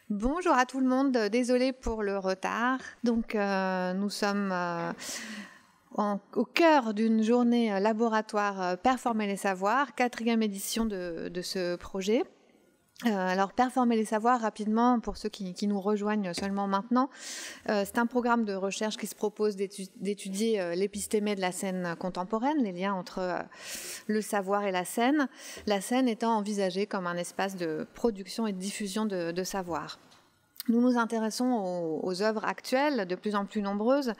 Bonjour à tout le monde, désolée pour le retard. Donc nous sommes au cœur d'une journée laboratoire Performer les savoirs, 4e édition de ce projet. Alors Performer les savoirs, rapidement, pour ceux qui nous rejoignent seulement maintenant, c'est un programme de recherche qui se propose d'étudier l'épistémé de la scène contemporaine, les liens entre le savoir et la scène étant envisagée comme un espace de production et de diffusion de savoir. Nous nous intéressons aux œuvres actuelles, de plus en plus nombreuses,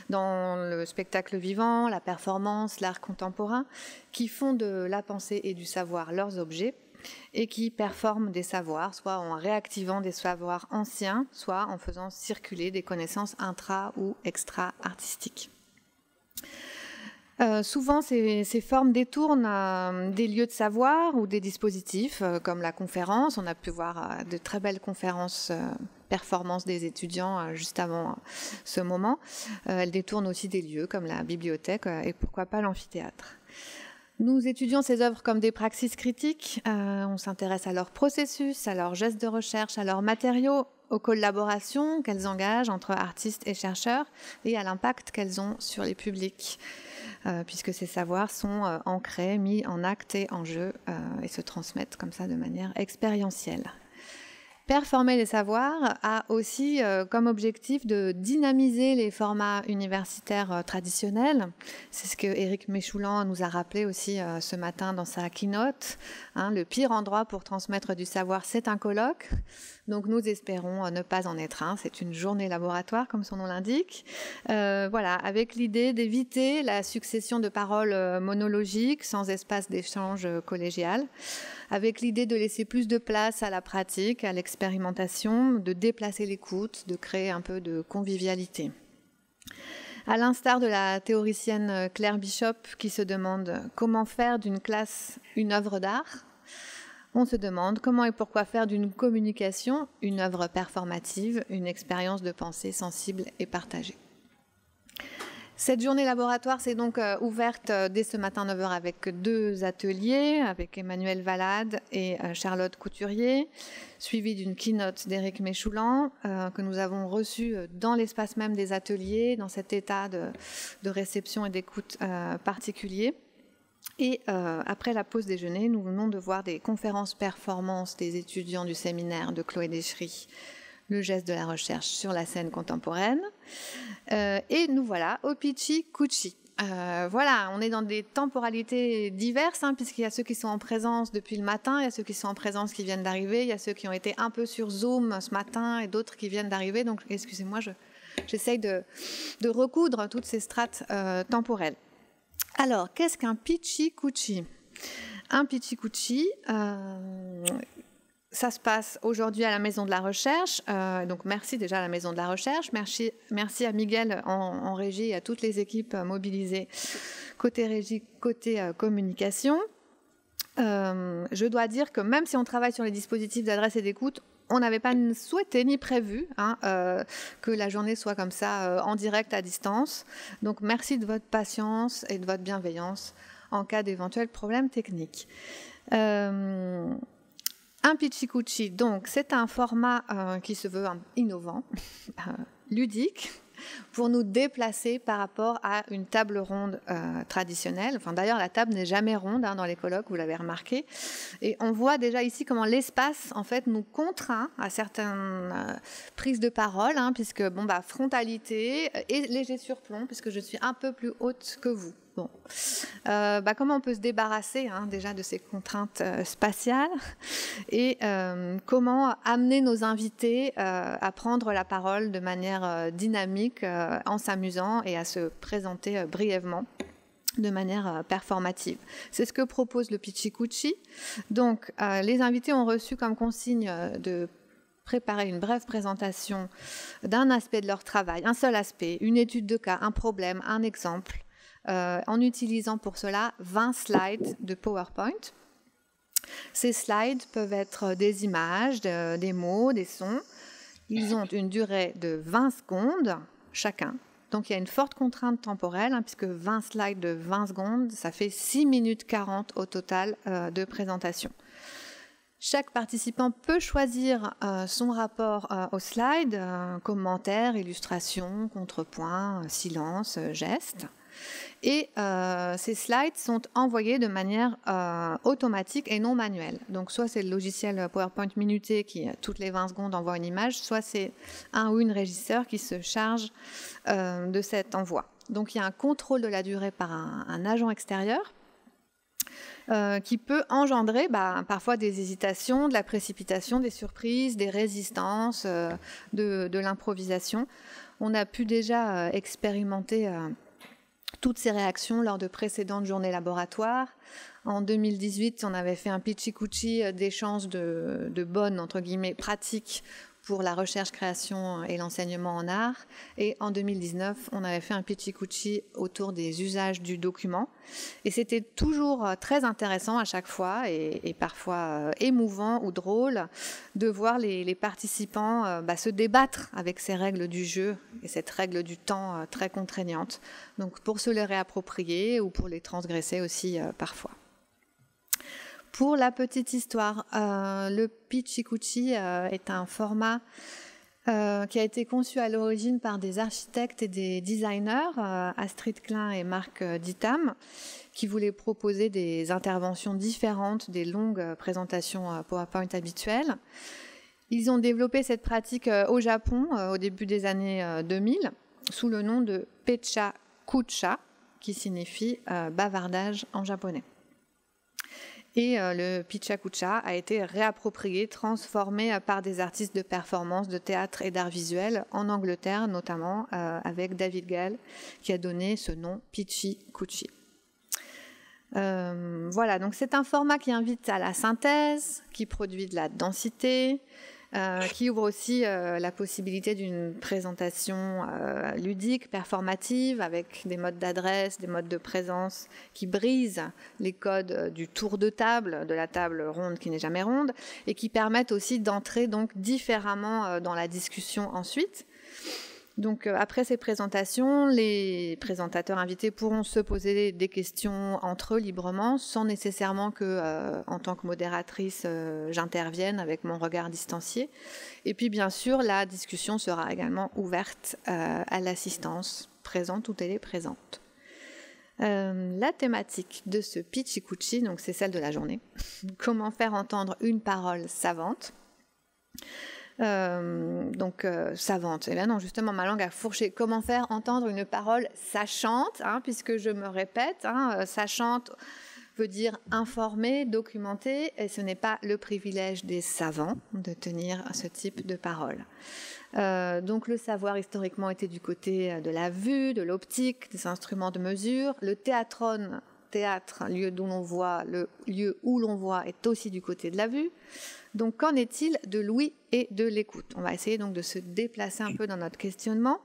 dans le spectacle vivant, la performance, l'art contemporain, qui font de la pensée et du savoir leurs objets et qui performent des savoirs, soit en réactivant des savoirs anciens, soit en faisant circuler des connaissances intra- ou extra-artistiques. Souvent, ces formes détournent des lieux de savoir ou des dispositifs, comme la conférence. On a pu voir de très belles conférences performances des étudiants juste avant ce moment. Elles détournent aussi des lieux comme la bibliothèque et pourquoi pas l'amphithéâtre. Nous étudions ces œuvres comme des praxis critiques. On s'intéresse à leur processus, à leurs gestes de recherche, à leurs matériaux, aux collaborations qu'elles engagent entre artistes et chercheurs et à l'impact qu'elles ont sur les publics. Puisque ces savoirs sont ancrés, mis en acte et en jeu et se transmettent comme ça de manière expérientielle. Performer les savoirs a aussi comme objectif de dynamiser les formats universitaires traditionnels. C'est ce que Éric Méchoulan nous a rappelé aussi ce matin dans sa keynote. Le pire endroit pour transmettre du savoir, c'est un colloque. Donc nous espérons ne pas en être un. C'est une journée laboratoire, comme son nom l'indique. Voilà, avec l'idée d'éviter la succession de paroles monologiques sans espace d'échange collégial, avec l'idée de laisser plus de place à la pratique, à l'expérimentation, de déplacer l'écoute, de créer un peu de convivialité. À l'instar de la théoricienne Claire Bishop qui se demande comment faire d'une classe une œuvre d'art, on se demande comment et pourquoi faire d'une communication une œuvre performative, une expérience de pensée sensible et partagée. Cette journée laboratoire s'est donc ouverte dès ce matin 9h avec 2 ateliers, avec Emmanuel Valade et Charlotte Couturier, suivi d'une keynote d'Éric Méchoulan que nous avons reçue dans l'espace même des ateliers, dans cet état de réception et d'écoute particulier. Et après la pause déjeuner, nous venons de voir des conférences performances des étudiants du séminaire de Chloé Deschery, le geste de la recherche sur la scène contemporaine. Et nous voilà au Pichi Cucci. Voilà, on est dans des temporalités diverses, puisqu'il y a ceux qui sont en présence depuis le matin, il y a ceux qui sont en présence qui viennent d'arriver, il y a ceux qui ont été un peu sur Zoom ce matin et d'autres qui viennent d'arriver. Donc, excusez-moi, j'essaye de recoudre toutes ces strates temporelles. Alors, qu'est-ce qu'un Pichi Cucci ? Un Pichi Cucci, ça se passe aujourd'hui à la Maison de la Recherche. Donc, merci déjà à la Maison de la Recherche. Merci à Miguel en régie et à toutes les équipes mobilisées côté régie, côté communication. Je dois dire que même si on travaille sur les dispositifs d'adresse et d'écoute, on n'avait pas souhaité ni prévu que la journée soit comme ça, en direct à distance. Donc, merci de votre patience et de votre bienveillance en cas d'éventuels problèmes techniques. Un Pichi Cucci, donc, c'est un format qui se veut innovant, ludique, pour nous déplacer par rapport à une table ronde traditionnelle. Enfin, d'ailleurs, la table n'est jamais ronde dans les colloques, vous l'avez remarqué. Et on voit déjà ici comment l'espace, en fait, nous contraint à certaines prises de parole, puisque, frontalité et léger surplomb, puisque je suis un peu plus haute que vous. Bon. Comment on peut se débarrasser déjà de ces contraintes spatiales et comment amener nos invités à prendre la parole de manière dynamique en s'amusant et à se présenter brièvement de manière performative. C'est ce que propose le Pichi Cucci. Donc, les invités ont reçu comme consigne de préparer une brève présentation d'un aspect de leur travail, un seul aspect, une étude de cas, un problème, un exemple, en utilisant pour cela 20 slides de PowerPoint. Ces slides peuvent être des images, des mots, des sons. Ils ont une durée de 20 secondes chacun. Donc il y a une forte contrainte temporelle, puisque 20 slides de 20 secondes, ça fait 6 minutes 40 au total de présentation. Chaque participant peut choisir son rapport au slide, commentaires, illustrations, contrepoints, silence, gestes. Et ces slides sont envoyés de manière automatique et non manuelle. Donc soit c'est le logiciel PowerPoint minuté qui, toutes les 20 secondes, envoie une image, soit c'est un ou une régisseur qui se charge de cet envoi. Donc il y a un contrôle de la durée par un agent extérieur qui peut engendrer parfois des hésitations, de la précipitation, des surprises, des résistances, de l'improvisation. On a pu déjà expérimenter toutes ces réactions lors de précédentes journées laboratoires. En 2018, on avait fait un pitchy-couchy d'échanges de bonnes, entre guillemets, pratiques pour la recherche, création et l'enseignement en art. Et en 2019, on avait fait un pitchy-couchy autour des usages du document. Et c'était toujours très intéressant à chaque fois et parfois émouvant ou drôle de voir les participants se débattre avec ces règles du jeu et cette règle du temps très contraignante. Donc pour se les réapproprier ou pour les transgresser aussi parfois. Pour la petite histoire, le pitchy-couchy est un format qui a été conçu à l'origine par des architectes et des designers, Astrid Klein et Marc Dittam, qui voulaient proposer des interventions différentes des longues présentations PowerPoint habituelles. Ils ont développé cette pratique au Japon au début des années 2000 sous le nom de Pecha-kucha, qui signifie bavardage en japonais. Et le Pecha-kucha a été réapproprié, transformé par des artistes de performance, de théâtre et d'art visuel en Angleterre, notamment avec David Gale, qui a donné ce nom Pitchy-couchy. Voilà, donc c'est un format qui invite à la synthèse, qui produit de la densité, qui ouvre aussi la possibilité d'une présentation ludique, performative, avec des modes d'adresse, des modes de présence qui brisent les codes du tour de table, de la table ronde qui n'est jamais ronde, et qui permettent aussi d'entrer donc différemment dans la discussion ensuite. Donc après ces présentations, les présentateurs invités pourront se poser des questions entre eux librement, sans nécessairement que, en tant que modératrice, j'intervienne avec mon regard distancié. Et puis bien sûr, la discussion sera également ouverte à l'assistance, présente ou téléprésente. La thématique de ce pitchy-couchy, donc c'est celle de la journée. Comment faire entendre une parole savante. Savante. Et là, non, justement, ma langue a fourché. Comment faire entendre une parole sachante, puisque je me répète, sachante veut dire informée, documentée, et ce n'est pas le privilège des savants de tenir ce type de parole. Donc le savoir historiquement était du côté de la vue, de l'optique, des instruments de mesure. Le théâtrone, théâtre, lieu d'où l'on voit, le lieu où l'on voit est aussi du côté de la vue. Donc, qu'en est-il de l'ouïe et de l'écoute? On va essayer donc de se déplacer un peu dans notre questionnement.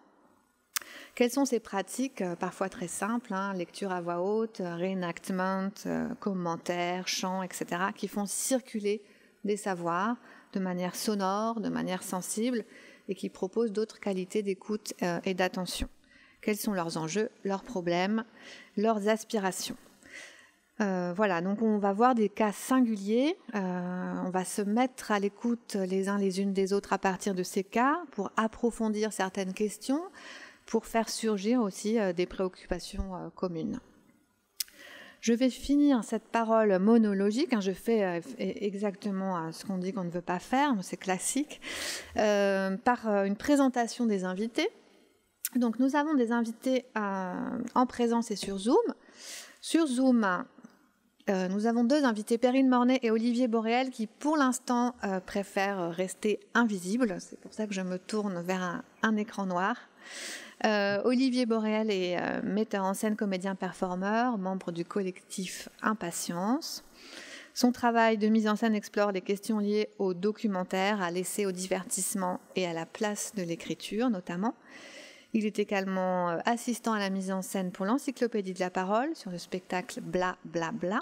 Quelles sont ces pratiques, parfois très simples, lecture à voix haute, reenactment, commentaires, chants, etc., qui font circuler des savoirs de manière sonore, de manière sensible, et qui proposent d'autres qualités d'écoute et d'attention? Quels sont leurs enjeux, leurs problèmes, leurs aspirations? Voilà, donc on va voir des cas singuliers, on va se mettre à l'écoute les uns les unes des autres à partir de ces cas pour approfondir certaines questions, pour faire surgir aussi des préoccupations communes. Je vais finir cette parole monologique, je fais exactement ce qu'on dit qu'on ne veut pas faire, c'est classique, par une présentation des invités. Donc nous avons des invités en présence et sur Zoom. Sur Zoom, nous avons deux invités, Perrine Mornay et Olivier Boréel, qui pour l'instant préfèrent rester invisibles. C'est pour ça que je me tourne vers un écran noir. Olivier Boréel est metteur en scène, comédien, performeur, membre du collectif Impatience. Son travail de mise en scène explore les questions liées au documentaire, à l'essai, au divertissement et à la place de l'écriture notamment. Il est également assistant à la mise en scène pour l'Encyclopédie de la parole sur le spectacle Bla Bla Bla.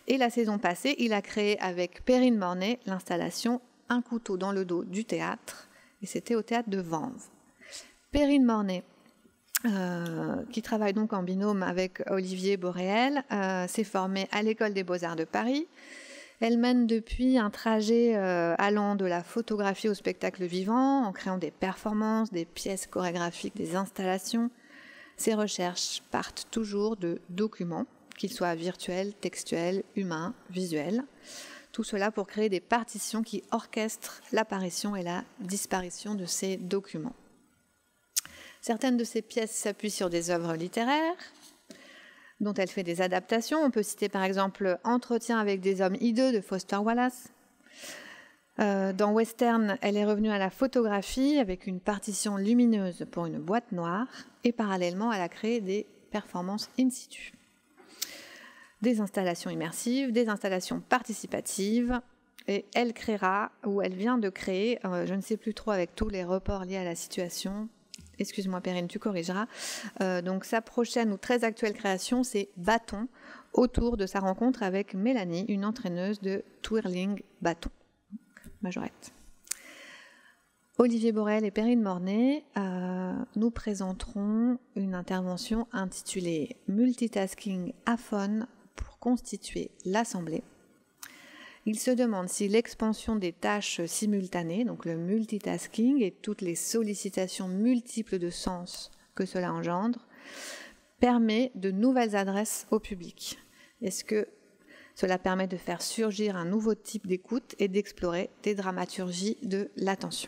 Et la saison passée, il a créé avec Perrine Mornay l'installation Un couteau dans le dos du théâtre, et c'était au théâtre de Vanves. Perrine Mornay, qui travaille donc en binôme avec Olivier Boréel, s'est formée à l'École des Beaux-Arts de Paris. Elle mène depuis un trajet allant de la photographie au spectacle vivant, en créant des performances, des pièces chorégraphiques, des installations. Ses recherches partent toujours de documents, qu'ils soient virtuels, textuels, humains, visuels. Tout cela pour créer des partitions qui orchestrent l'apparition et la disparition de ces documents. Certaines de ces pièces s'appuient sur des œuvres littéraires, dont elle fait des adaptations. On peut citer par exemple Entretien avec des hommes hideux de Foster Wallace. Dans Western, elle est revenue à la photographie avec une partition lumineuse pour une boîte noire et parallèlement, elle a créé des performances in situ. Des installations immersives, des installations participatives et elle créera, ou elle vient de créer, je ne sais plus trop avec tous les reports liés à la situation, excuse-moi Perrine, tu corrigeras, donc sa prochaine ou très actuelle création, c'est Bâton, autour de sa rencontre avec Mélanie, une entraîneuse de twirling bâton. Majorette. Olivier Borel et Perrine Mornay nous présenteront une intervention intitulée Multitasking aphone pour constituer l'Assemblée. Il se demande si l'expansion des tâches simultanées, donc le multitasking et toutes les sollicitations multiples de sens que cela engendre, permet de nouvelles adresses au public. Est-ce que cela permet de faire surgir un nouveau type d'écoute et d'explorer des dramaturgies de l'attention.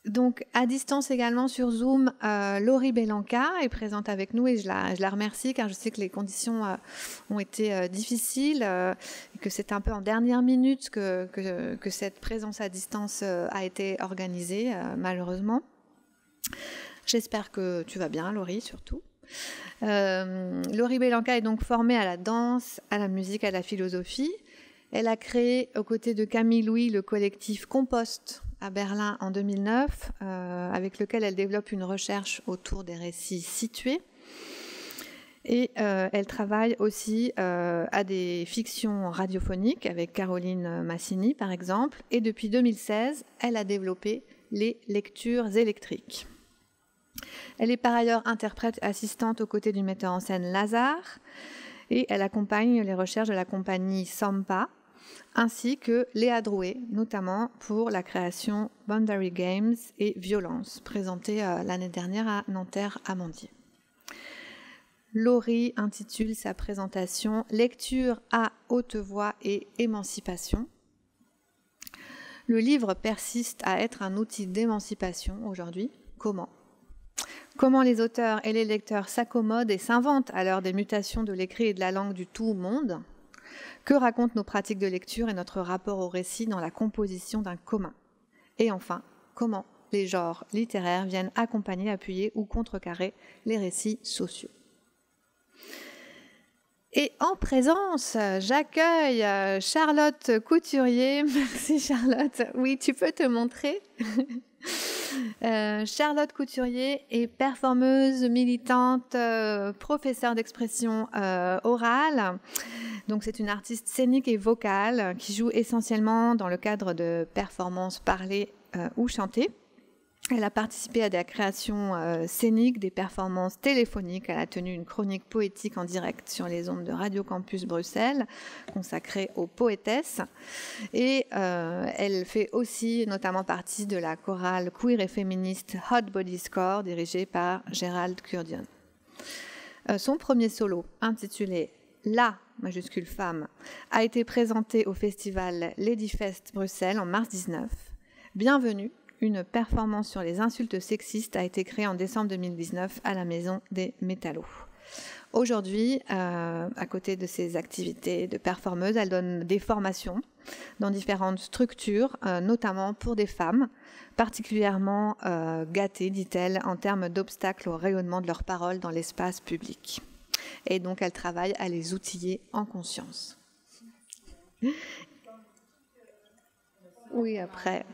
Donc, à distance également sur Zoom, Laurie Belanca est présente avec nous et je la remercie car je sais que les conditions ont été difficiles et que c'est un peu en dernière minute que cette présence à distance a été organisée, malheureusement. J'espère que tu vas bien, Laurie, surtout. Laurie Belanca est donc formée à la danse, à la musique, à la philosophie. Elle a créé aux côtés de Camille Louis le collectif Compost à Berlin en 2009, avec lequel elle développe une recherche autour des récits situés. Et elle travaille aussi à des fictions radiophoniques avec Caroline Massini par exemple. Et depuis 2016, elle a développé les lectures électriques. Elle est par ailleurs interprète assistante aux côtés du metteur en scène Lazare et elle accompagne les recherches de la compagnie Sampa ainsi que Léa Drouet, notamment pour la création Boundary Games et Violence, présentée l'année dernière à Nanterre-Amandier. Laurie intitule sa présentation « Lecture à haute voix et émancipation ». Le livre persiste à être un outil d'émancipation aujourd'hui. Comment ? Comment les auteurs et les lecteurs s'accommodent et s'inventent à l'heure des mutations de l'écrit et de la langue du tout monde ? Que racontent nos pratiques de lecture et notre rapport au récit dans la composition d'un commun ? Et enfin, comment les genres littéraires viennent accompagner, appuyer ou contrecarrer les récits sociaux ? Et en présence, j'accueille Charlotte Couturier. Merci Charlotte. Oui, tu peux te montrer. Charlotte Couturier est performeuse, militante, professeure d'expression orale. Donc c'est une artiste scénique et vocale qui joue essentiellement dans le cadre de performances parlées ou chantées. Elle a participé à des créations scéniques, des performances téléphoniques. Elle a tenu une chronique poétique en direct sur les ondes de Radio Campus Bruxelles, consacrée aux poétesses. Et elle fait aussi notamment partie de la chorale queer et féministe Hot Body Score, dirigée par Gérald Kurdian. Son premier solo, intitulé « La » majuscule femme, a été présenté au festival Ladyfest Bruxelles en mars 2019. Bienvenue. Une performance sur les insultes sexistes a été créée en décembre 2019 à la Maison des Métallos. Aujourd'hui, à côté de ses activités de performeuse, elle donne des formations dans différentes structures, notamment pour des femmes, particulièrement gâtées, dit-elle, en termes d'obstacles au rayonnement de leurs paroles dans l'espace public. Et donc, elle travaille à les outiller en conscience. Oui, après...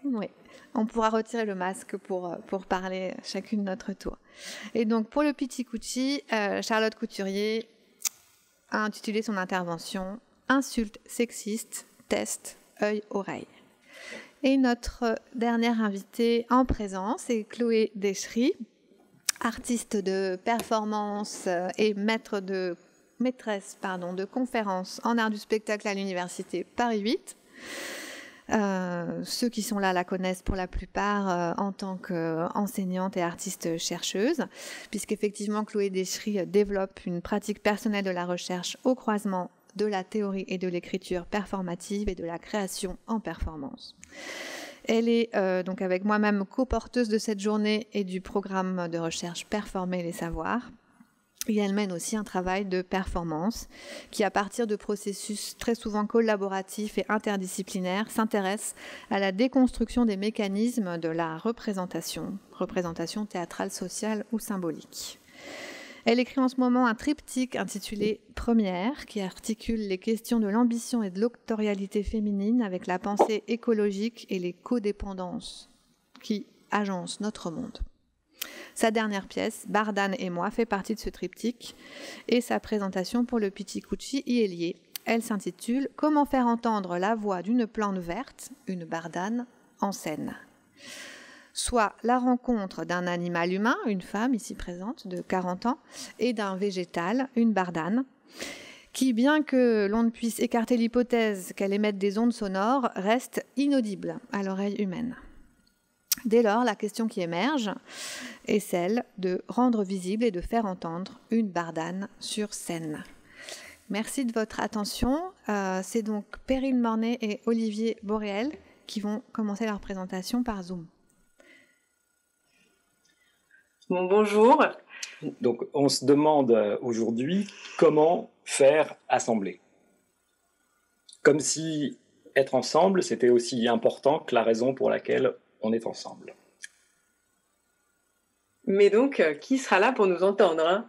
Oui, on pourra retirer le masque pour parler chacune notre tour. Et donc, pour le Petit Cucci, Charlotte Couturier a intitulé son intervention « Insultes sexistes, test, œil-oreille ». Et notre dernière invitée en présence est Chloé Deschery, artiste de performance et maître de maîtresse de conférences en art du spectacle à l'université Paris 8. Ceux qui sont là la connaissent pour la plupart en tant qu'enseignante et artiste chercheuse, puisqu'effectivement Chloé Deschery développe une pratique personnelle de la recherche au croisement de la théorie et de l'écriture performative et de la création en performance. Elle est donc avec moi-même coporteuse de cette journée et du programme de recherche Performer les savoirs. Et elle mène aussi un travail de performance qui, à partir de processus très souvent collaboratifs et interdisciplinaires, s'intéresse à la déconstruction des mécanismes de la représentation théâtrale, sociale ou symbolique. Elle écrit en ce moment un triptyque intitulé « Première » qui articule les questions de l'ambition et de l'autorialité féminine avec la pensée écologique et les codépendances qui agencent notre monde. Sa dernière pièce, Bardane et moi, fait partie de ce triptyque et sa présentation pour le Pichicucci y est liée. Elle s'intitule « Comment faire entendre la voix d'une plante verte, une bardane, en scène ?» Soit la rencontre d'un animal humain, une femme ici présente de 40 ans, et d'un végétal, une bardane, qui, bien que l'on ne puisse écarter l'hypothèse qu'elle émette des ondes sonores, reste inaudible à l'oreille humaine. Dès lors, la question qui émerge est celle de rendre visible et de faire entendre une bardane sur scène. Merci de votre attention. C'est donc Perrine Mornay et Olivier Boréel qui vont commencer leur présentation par Zoom. Bon, bonjour. Donc, on se demande aujourd'hui comment faire assembler. Comme si être ensemble, c'était aussi important que la raison pour laquelle on est ensemble. Mais donc, qui sera là pour nous entendre, hein ?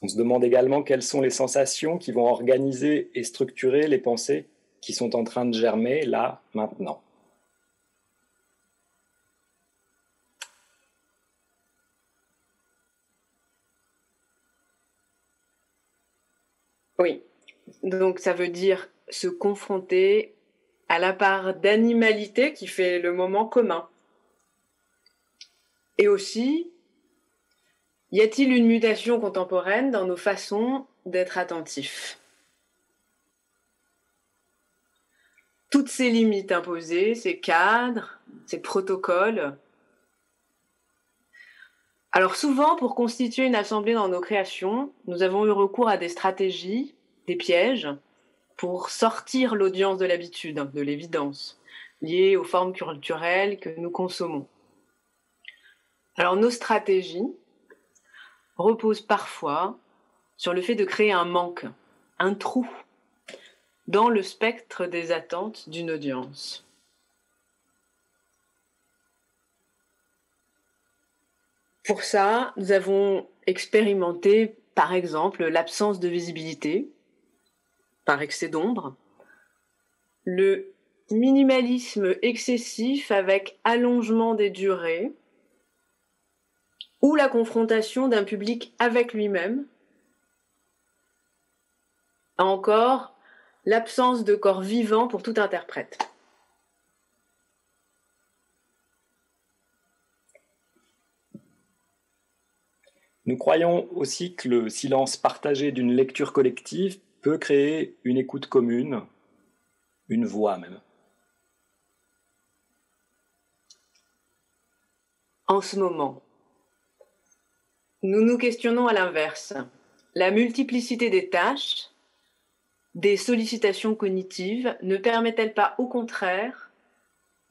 On se demande également quelles sont les sensations qui vont organiser et structurer les pensées qui sont en train de germer là, maintenant. Oui, donc ça veut dire se confronter à la part d'animalité qui fait le moment commun. Et aussi, y a-t-il une mutation contemporaine dans nos façons d'être attentifs ? Toutes ces limites imposées, ces cadres, ces protocoles. Alors souvent, pour constituer une assemblée dans nos créations, nous avons eu recours à des stratégies, des pièges, pour sortir l'audience de l'habitude, de l'évidence, liée aux formes culturelles que nous consommons. Alors nos stratégies reposent parfois sur le fait de créer un manque, un trou, dans le spectre des attentes d'une audience. Pour ça, nous avons expérimenté, par exemple, l'absence de visibilité, par excès d'ombre, le minimalisme excessif avec allongement des durées, ou la confrontation d'un public avec lui-même, encore l'absence de corps vivant pour tout interprète. Nous croyons aussi que le silence partagé d'une lecture collective peut créer une écoute commune, une voix même. En ce moment, nous nous questionnons à l'inverse. La multiplicité des tâches, des sollicitations cognitives, ne permet-elle pas au contraire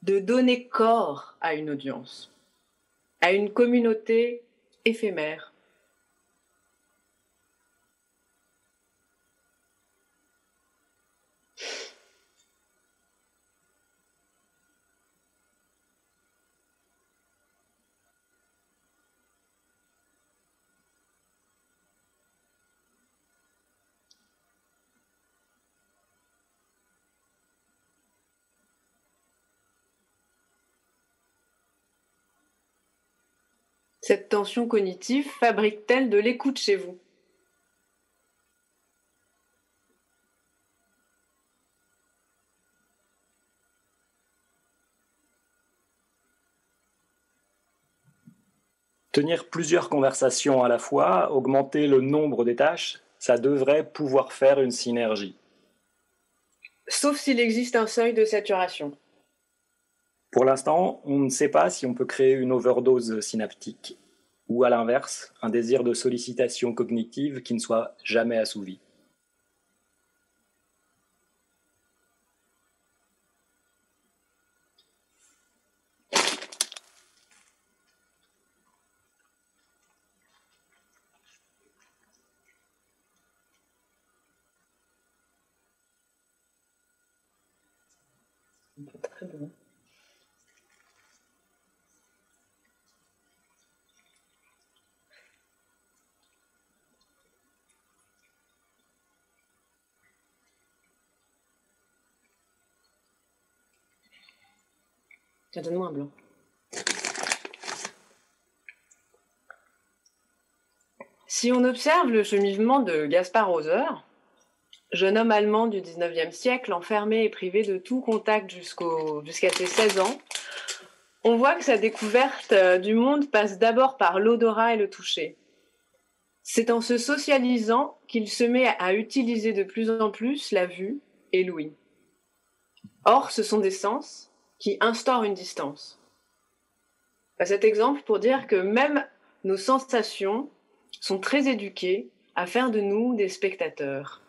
de donner corps à une audience, à une communauté éphémère ? Cette tension cognitive fabrique-t-elle de l'écoute chez vous ? Tenir plusieurs conversations à la fois, augmenter le nombre des tâches, ça devrait pouvoir faire une synergie. Sauf s'il existe un seuil de saturation. Pour l'instant, on ne sait pas si on peut créer une overdose synaptique ou à l'inverse, un désir de sollicitation cognitive qui ne soit jamais assouvi. Très bon. Tiens, donne-moi un blanc. Si on observe le cheminement de Gaspard Hauser, jeune homme allemand du XIXe siècle, enfermé et privé de tout contact jusqu'à ses 16 ans, on voit que sa découverte du monde passe d'abord par l'odorat et le toucher. C'est en se socialisant qu'il se met à utiliser de plus en plus la vue et l'ouïe. Or, ce sont des sens qui instaurent une distance. Cet exemple pour dire que même nos sensations sont très éduquées à faire de nous des spectateurs.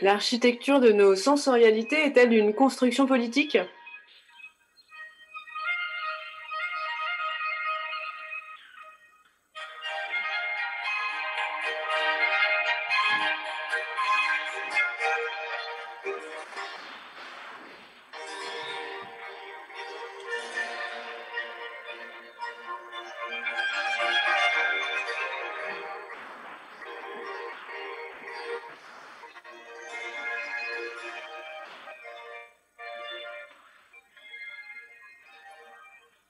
L'architecture de nos sensorialités est-elle une construction politique ?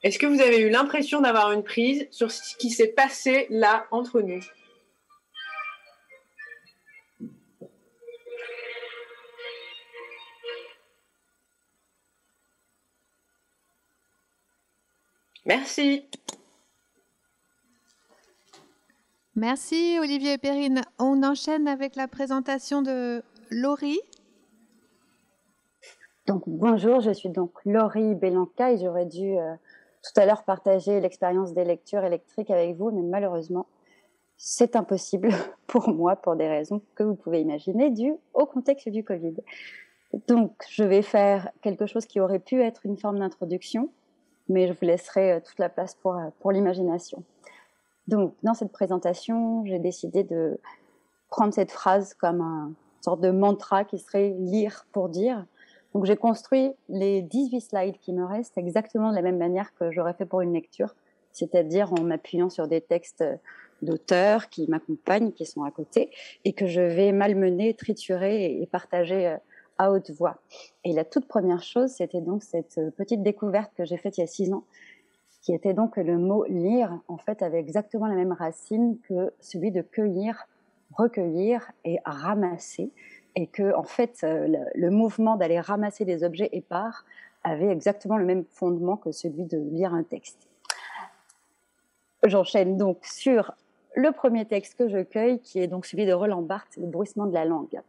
Est-ce que vous avez eu l'impression d'avoir une prise sur ce qui s'est passé là entre nous ? Merci. Merci Olivier et Perrine. On enchaîne avec la présentation de Laurie. Donc bonjour, je suis donc Laurie Belanca et j'aurais dû tout à l'heure partager l'expérience des lectures électriques avec vous, mais malheureusement, c'est impossible pour moi pour des raisons que vous pouvez imaginer dues au contexte du Covid. Donc, je vais faire quelque chose qui aurait pu être une forme d'introduction, mais je vous laisserai toute la place pour l'imagination. Donc, dans cette présentation, j'ai décidé de prendre cette phrase comme une sorte de mantra qui serait « lire pour dire ». Donc, j'ai construit les 18 slides qui me restent exactement de la même manière que j'aurais fait pour une lecture, c'est-à-dire en m'appuyant sur des textes d'auteurs qui m'accompagnent, qui sont à côté, et que je vais malmener, triturer et partager à haute voix. Et la toute première chose, c'était donc cette petite découverte que j'ai faite il y a 6 ans, qui était donc que le mot « lire » en fait avait exactement la même racine que celui de cueillir, recueillir et ramasser, et que en fait le mouvement d'aller ramasser des objets épars avait exactement le même fondement que celui de lire un texte. J'enchaîne donc sur le premier texte que je cueille, qui est donc celui de Roland Barthes, Le bruissement de la langue.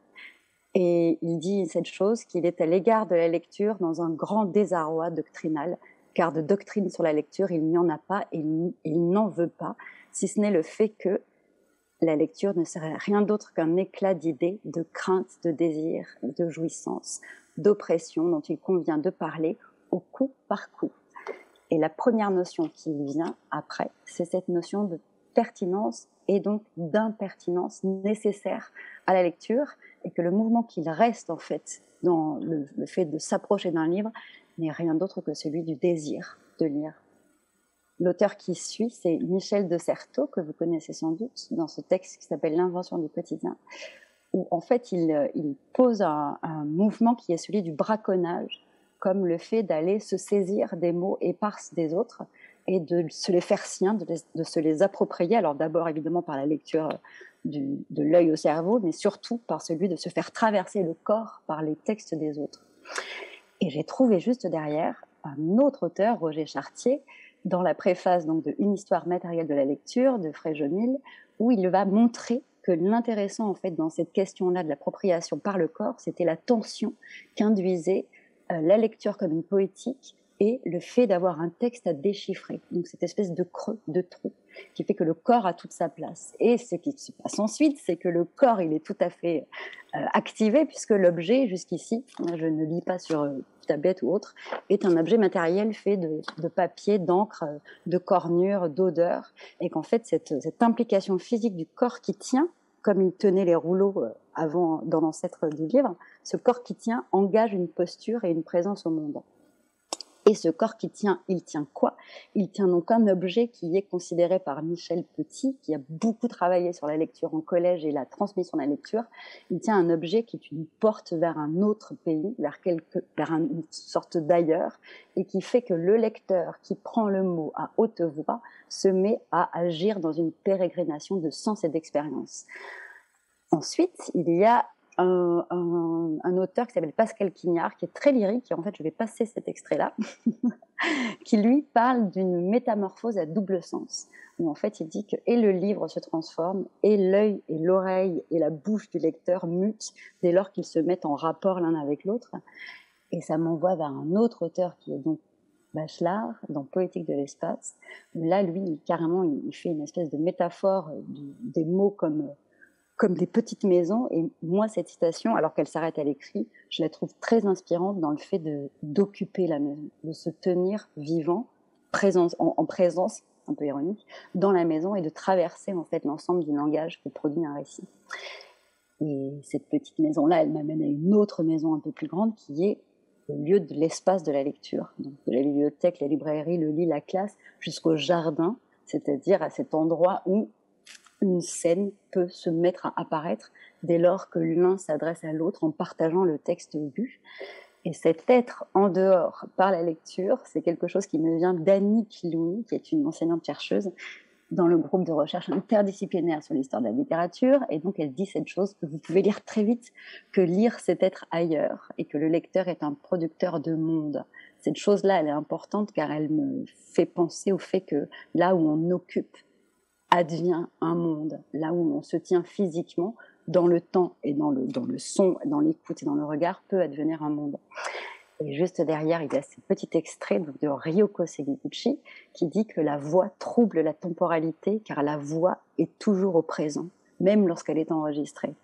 Et il dit cette chose, qu'il est à l'égard de la lecture dans un grand désarroi doctrinal, car de doctrine sur la lecture, il n'y en a pas et il n'en veut pas, si ce n'est le fait que la lecture ne serait rien d'autre qu'un éclat d'idées, de crainte, de désir, de jouissance, d'oppression dont il convient de parler au coup par coup. Et la première notion qui vient après, c'est cette notion de pertinence et donc d'impertinence nécessaire à la lecture, et que le mouvement qu'il reste en fait dans le fait de s'approcher d'un livre n'est rien d'autre que celui du désir de lire. L'auteur qui suit, c'est Michel de Certeau, que vous connaissez sans doute, dans ce texte qui s'appelle L'invention du quotidien, où en fait il pose un mouvement qui est celui du braconnage, comme le fait d'aller se saisir des mots épars des autres et de se les faire siens, de se les approprier. Alors d'abord évidemment par la lecture de l'œil au cerveau, mais surtout par celui de se faire traverser le corps par les textes des autres. Et j'ai trouvé juste derrière un autre auteur, Roger Chartier, dans la préface donc, de Une histoire matérielle de la lecture de Fréjomil, où il va montrer que l'intéressant en fait dans cette question-là de l'appropriation par le corps, c'était la tension qu'induisait la lecture comme une poétique et le fait d'avoir un texte à déchiffrer. Donc cette espèce de creux, de trou, qui fait que le corps a toute sa place. Et ce qui se passe ensuite, c'est que le corps, il est tout à fait activé, puisque l'objet, jusqu'ici, je ne lis pas sur tablette ou autre, est un objet matériel fait de papier, d'encre, de cornure, d'odeur, et qu'en fait, cette implication physique du corps qui tient, comme il tenait les rouleaux avant, dans l'ancêtre du livre, ce corps qui tient engage une posture et une présence au monde. Et ce corps qui tient, il tient quoi? Il tient donc un objet qui est considéré par Michel Petit, qui a beaucoup travaillé sur la lecture en collège et la transmission de la lecture. Il tient un objet qui est une porte vers un autre pays, vers une sorte d'ailleurs, et qui fait que le lecteur qui prend le mot à haute voix se met à agir dans une pérégrination de sens et d'expérience. Ensuite, il y a un auteur qui s'appelle Pascal Quignard, qui est très lyrique, et en fait je vais passer cet extrait-là, qui lui parle d'une métamorphose à double sens, où en fait il dit que et le livre se transforme, et l'œil et l'oreille et la bouche du lecteur mutent dès lors qu'ils se mettent en rapport l'un avec l'autre. Et ça m'envoie vers un autre auteur qui est donc Bachelard, dans Poétique de l'espace, où là lui carrément il fait une espèce de métaphore des mots comme des petites maisons. Et moi, cette citation, alors qu'elle s'arrête à l'écrit, je la trouve très inspirante dans le fait d'occuper la maison, de se tenir vivant, en présence, un peu ironique, dans la maison, et de traverser en fait l'ensemble du langage que produit un récit. Et cette petite maison-là, elle m'amène à une autre maison un peu plus grande, qui est le lieu de l'espace de la lecture, donc de la bibliothèque, la librairie, le lit, la classe, jusqu'au jardin, c'est-à-dire à cet endroit où une scène peut se mettre à apparaître dès lors que l'un s'adresse à l'autre en partageant le texte lu. Et cet être en dehors par la lecture, c'est quelque chose qui me vient d'Annie Kilouni, qui est une enseignante-chercheuse dans le groupe de recherche interdisciplinaire sur l'histoire de la littérature. Et donc elle dit cette chose que vous pouvez lire très vite, que lire c'est être ailleurs, et que le lecteur est un producteur de monde. Cette chose-là, elle est importante car elle me fait penser au fait que là où on occupe advient un monde, là où on se tient physiquement, dans le temps et dans le son, dans l'écoute et dans le regard, peut advenir un monde. Et juste derrière, il y a ce petit extrait de Ryoko Sekiguchi qui dit que la voix trouble la temporalité car la voix est toujours au présent, même lorsqu'elle est enregistrée.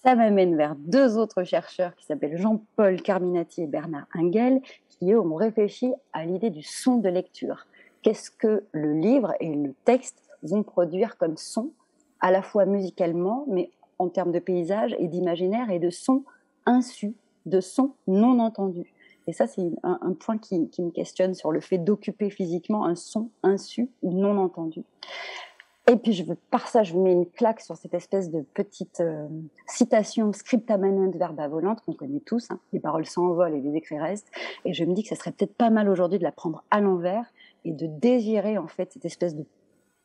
Ça m'amène vers deux autres chercheurs qui s'appellent Jean-Paul Carminati et Bernard Engel, qui eux ont réfléchi à l'idée du son de lecture. Qu'est-ce que le livre et le texte vont produire comme son, à la fois musicalement, mais en termes de paysage et d'imaginaire et de son insu, de son non entendu. Et ça, c'est un point qui me questionne sur le fait d'occuper physiquement un son insu ou non entendu. Et puis, par ça, je vous mets une claque sur cette espèce de petite citation scripta manent verba volant qu'on connaît tous, hein. Les paroles s'envolent et les écrits restent. Et je me dis que ça serait peut-être pas mal aujourd'hui de la prendre à l'envers et de désirer en fait cette espèce de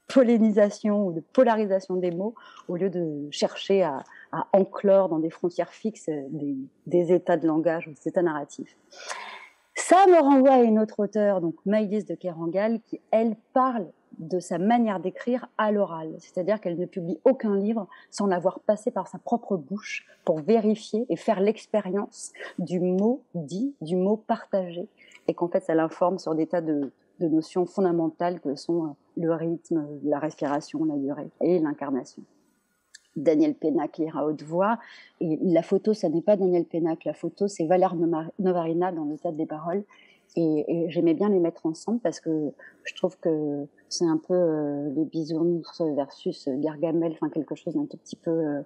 pollinisation ou de polarisation des mots au lieu de chercher à enclore dans des frontières fixes des états de langage ou des états narratifs. Ça me renvoie à une autre auteure, donc Maïlis de Kerangal, qui, elle, parle de sa manière d'écrire à l'oral, c'est-à-dire qu'elle ne publie aucun livre sans l'avoir passé par sa propre bouche pour vérifier et faire l'expérience du mot dit, du mot partagé, et qu'en fait ça l'informe sur des tas de notions fondamentales que sont le rythme, la respiration, la durée et l'incarnation. Daniel Pénac lire à haute voix. Et la photo, ça n'est pas Daniel Pénac, la photo, c'est Valère Novarina dans le Théâtre des Paroles. Et j'aimais bien les mettre ensemble parce que je trouve que c'est un peu les bisounours versus Gargamel, enfin quelque chose d'un tout petit peu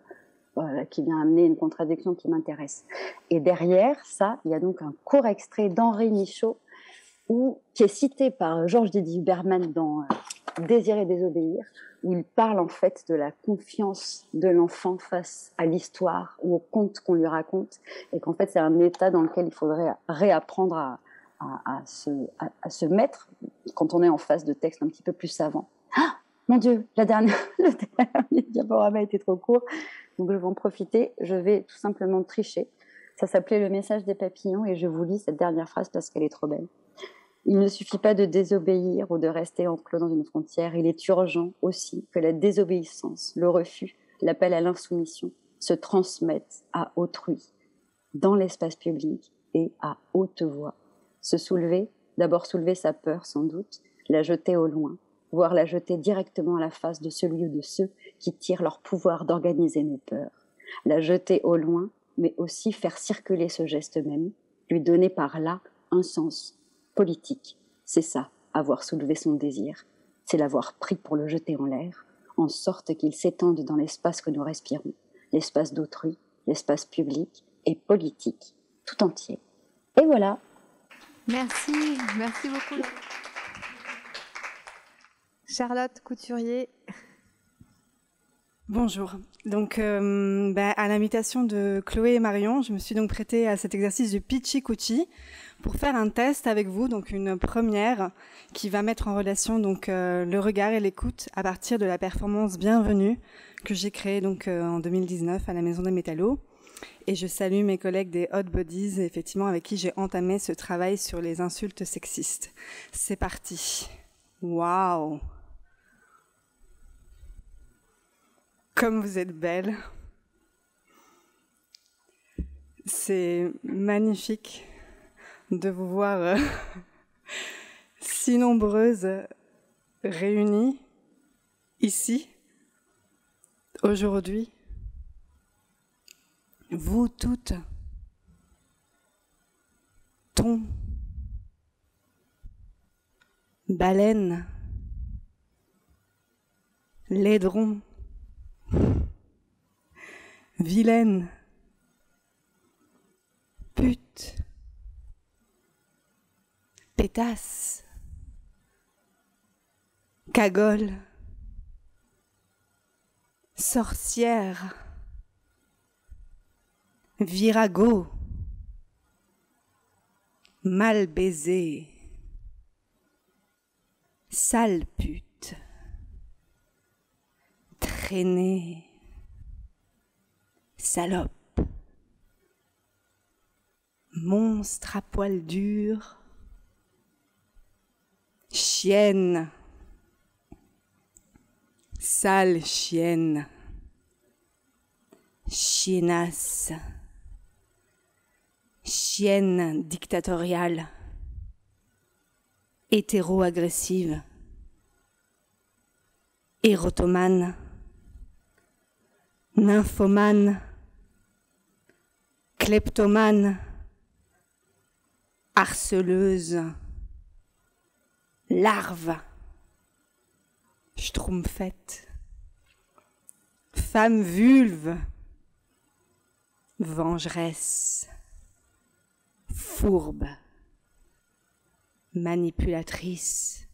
voilà, qui vient amener une contradiction qui m'intéresse. Et derrière ça, il y a donc un court extrait d'Henri Michaud qui est cité par Georges Didier Berman dans Désirer désobéir, où il parle en fait de la confiance de l'enfant face à l'histoire ou au conte qu'on lui raconte, et qu'en fait c'est un état dans lequel il faudrait réapprendre à se mettre quand on est en face de textes un petit peu plus savants. Ah, mon Dieu, le dernier diaporama était trop court, donc je vais en profiter, je vais tout simplement tricher. Ça s'appelait Le message des papillons, et je vous lis cette dernière phrase parce qu'elle est trop belle. Il ne suffit pas de désobéir ou de rester enclos dans une frontière, il est urgent aussi que la désobéissance, le refus, l'appel à l'insoumission se transmettent à autrui, dans l'espace public et à haute voix. Se soulever, d'abord soulever sa peur sans doute, la jeter au loin, voire la jeter directement à la face de celui ou de ceux qui tirent leur pouvoir d'organiser nos peurs. La jeter au loin, mais aussi faire circuler ce geste même, lui donner par là un sens politique. C'est ça, avoir soulevé son désir. C'est l'avoir pris pour le jeter en l'air, en sorte qu'il s'étende dans l'espace que nous respirons, l'espace d'autrui, l'espace public et politique, tout entier. Et voilà. Merci beaucoup. Charlotte Couturier. Bonjour. Donc, à l'invitation de Chloé et Marion, je me suis donc prêtée à cet exercice de pitchy-couchy pour faire un test avec vous, donc une première qui va mettre en relation donc le regard et l'écoute à partir de la performance Bienvenue que j'ai créée donc en 2019 à la Maison des Métallos. Et je salue mes collègues des Hot Bodies, effectivement, avec qui j'ai entamé ce travail sur les insultes sexistes. C'est parti. Waouh! Comme vous êtes belle. C'est magnifique de vous voir si nombreuses réunies ici, aujourd'hui. Vous toutes, thon, baleine, laidron, vilaine, pute, pétasse, cagole, sorcière, virago, mal baisé, sale pute, traînée, salope, monstre à poil dur, chienne, sale chienne, chiennasse, chienne dictatoriale, hétéro-agressive, érotomane, nymphomane, kleptomane, harceleuse, larve, schtroumpfette, femme vulve, vengeresse, fourbe, manipulatrice,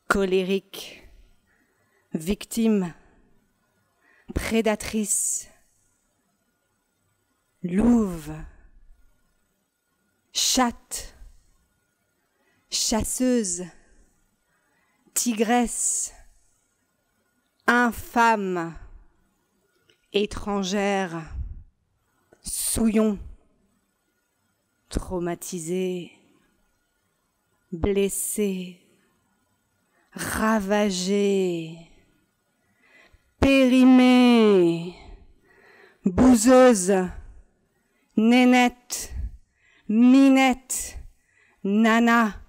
colérique, victime, prédatrice, louve, chatte, chasseuse, tigresse, infâme, étrangère, souillon, traumatisé, blessé, ravagé, périmée, bouseuse, nénette, minette, nana,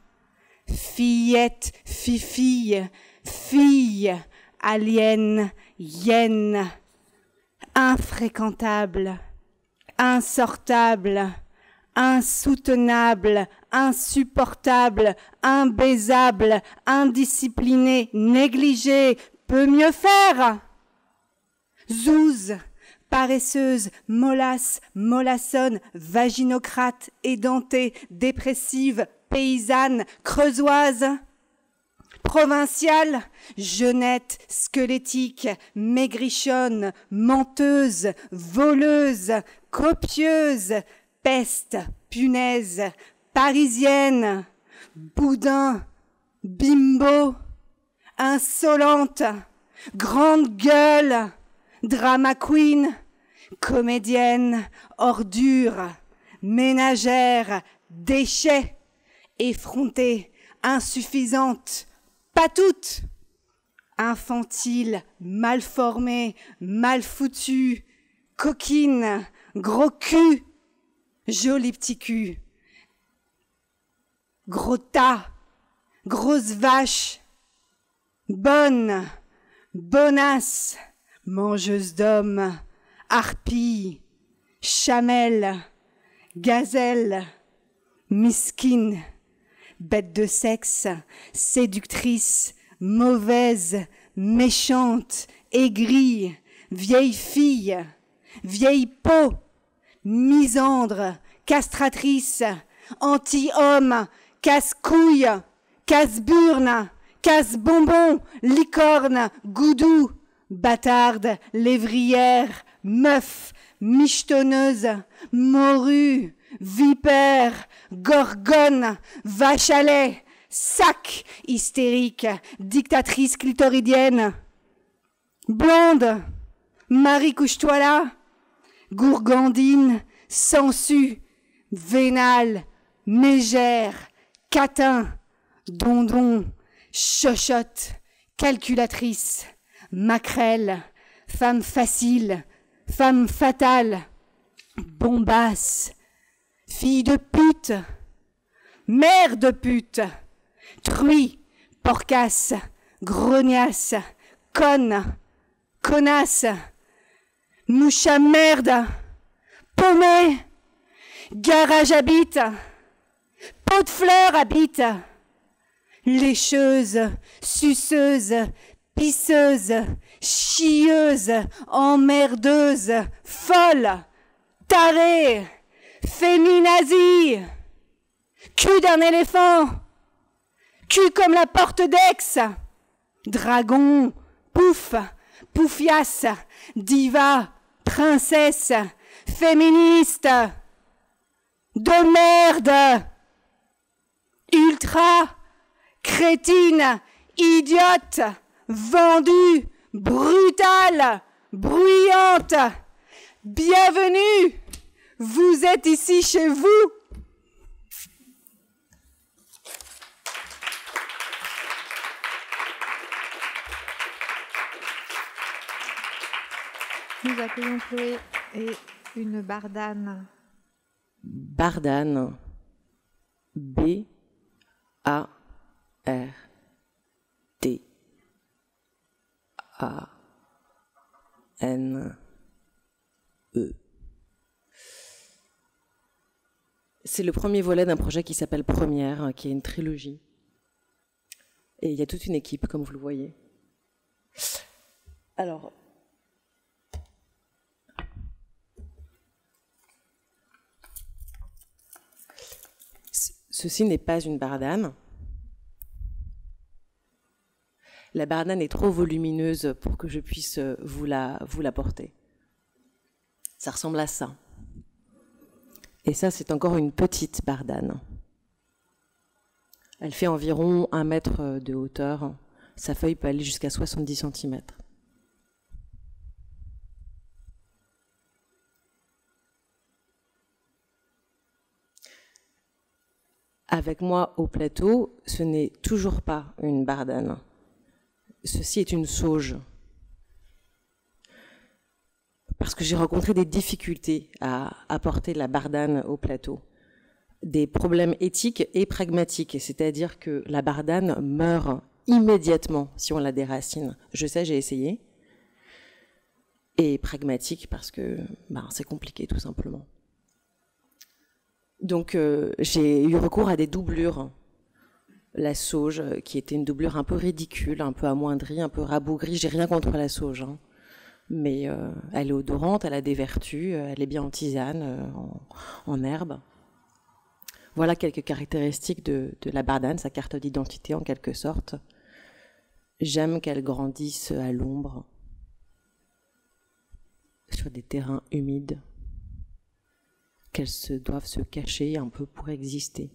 fillette, fifille, fille, alien, yen, infréquentable, insortable, insoutenable, insupportable, imbaisable, indiscipliné, négligé, peut mieux faire. Zouze, paresseuse, mollasse, mollassonne, vaginocrate, édentée, dépressive, paysanne, creusoise. Provinciale, jeunette, squelettique, maigrichonne, menteuse, voleuse, copieuse, peste, punaise, parisienne, boudin, bimbo, insolente, grande gueule, drama queen, comédienne, ordure, ménagère, déchet, effrontée, insuffisante, pas toutes, infantile, mal formée, mal foutue, coquine, gros cul, joli petit cul, gros tas, grosse vache, bonne, bonasse, mangeuse d'hommes, harpie, chamelle, gazelle, misquine, bête de sexe, séductrice, mauvaise, méchante, aigrie, vieille fille, vieille peau, misandre, castratrice, anti-homme, casse-couille, casse-burne, casse-bonbon, licorne, goudou, bâtarde, lévrière, meuf, michetonneuse, morue, vipère, gorgone, vache à lait, sac, hystérique, dictatrice clitoridienne, blonde, Marie couche-toi là, gourgandine, sangsue, vénale, mégère, catin, dondon, chochotte, calculatrice, maquerelle, femme facile, femme fatale, bombasse, fille de pute, mère de pute, truie, porcasse, grognasse, conne, connasse, mouche à merde, paumée, garage habite, pot de fleurs habite, lécheuse, suceuse, pisseuse, chieuse, emmerdeuse, folle, tarée, féminazie, cul d'un éléphant, cul comme la porte d'Aix, dragon, pouf, poufiasse, diva, princesse, féministe, de merde, ultra, crétine, idiote, vendue, brutale, bruyante. Bienvenue, vous êtes ici chez vous. Nous accueillons Chloé et une bardane. Bardane. B-A-R-D-A-N-E. C'est le premier volet d'un projet qui s'appelle Première, qui est une trilogie. Et il y a toute une équipe, comme vous le voyez. Alors, ceci n'est pas une bardane. La bardane est trop volumineuse pour que je puisse vous la porter. Ça ressemble à ça. Et ça, c'est encore une petite bardane. Elle fait environ 1 mètre de hauteur. Sa feuille peut aller jusqu'à 70 cm. Avec moi au plateau, ce n'est toujours pas une bardane. Ceci est une sauge. Parce que j'ai rencontré des difficultés à apporter la bardane au plateau. Des problèmes éthiques et pragmatiques, c'est-à-dire que la bardane meurt immédiatement si on la déracine. Je sais, j'ai essayé. et pragmatique parce que c'est compliqué tout simplement. Donc j'ai eu recours à des doublures. La sauge, qui était une doublure un peu ridicule, un peu amoindrie, un peu rabougrie. J'ai rien contre la sauge, hein. Mais elle est odorante, elle a des vertus, elle est bien en tisane, en herbe. Voilà quelques caractéristiques de la bardane, sa carte d'identité en quelque sorte. J'aime qu'elle grandisse à l'ombre, sur des terrains humides, qu'elles doivent se cacher un peu pour exister.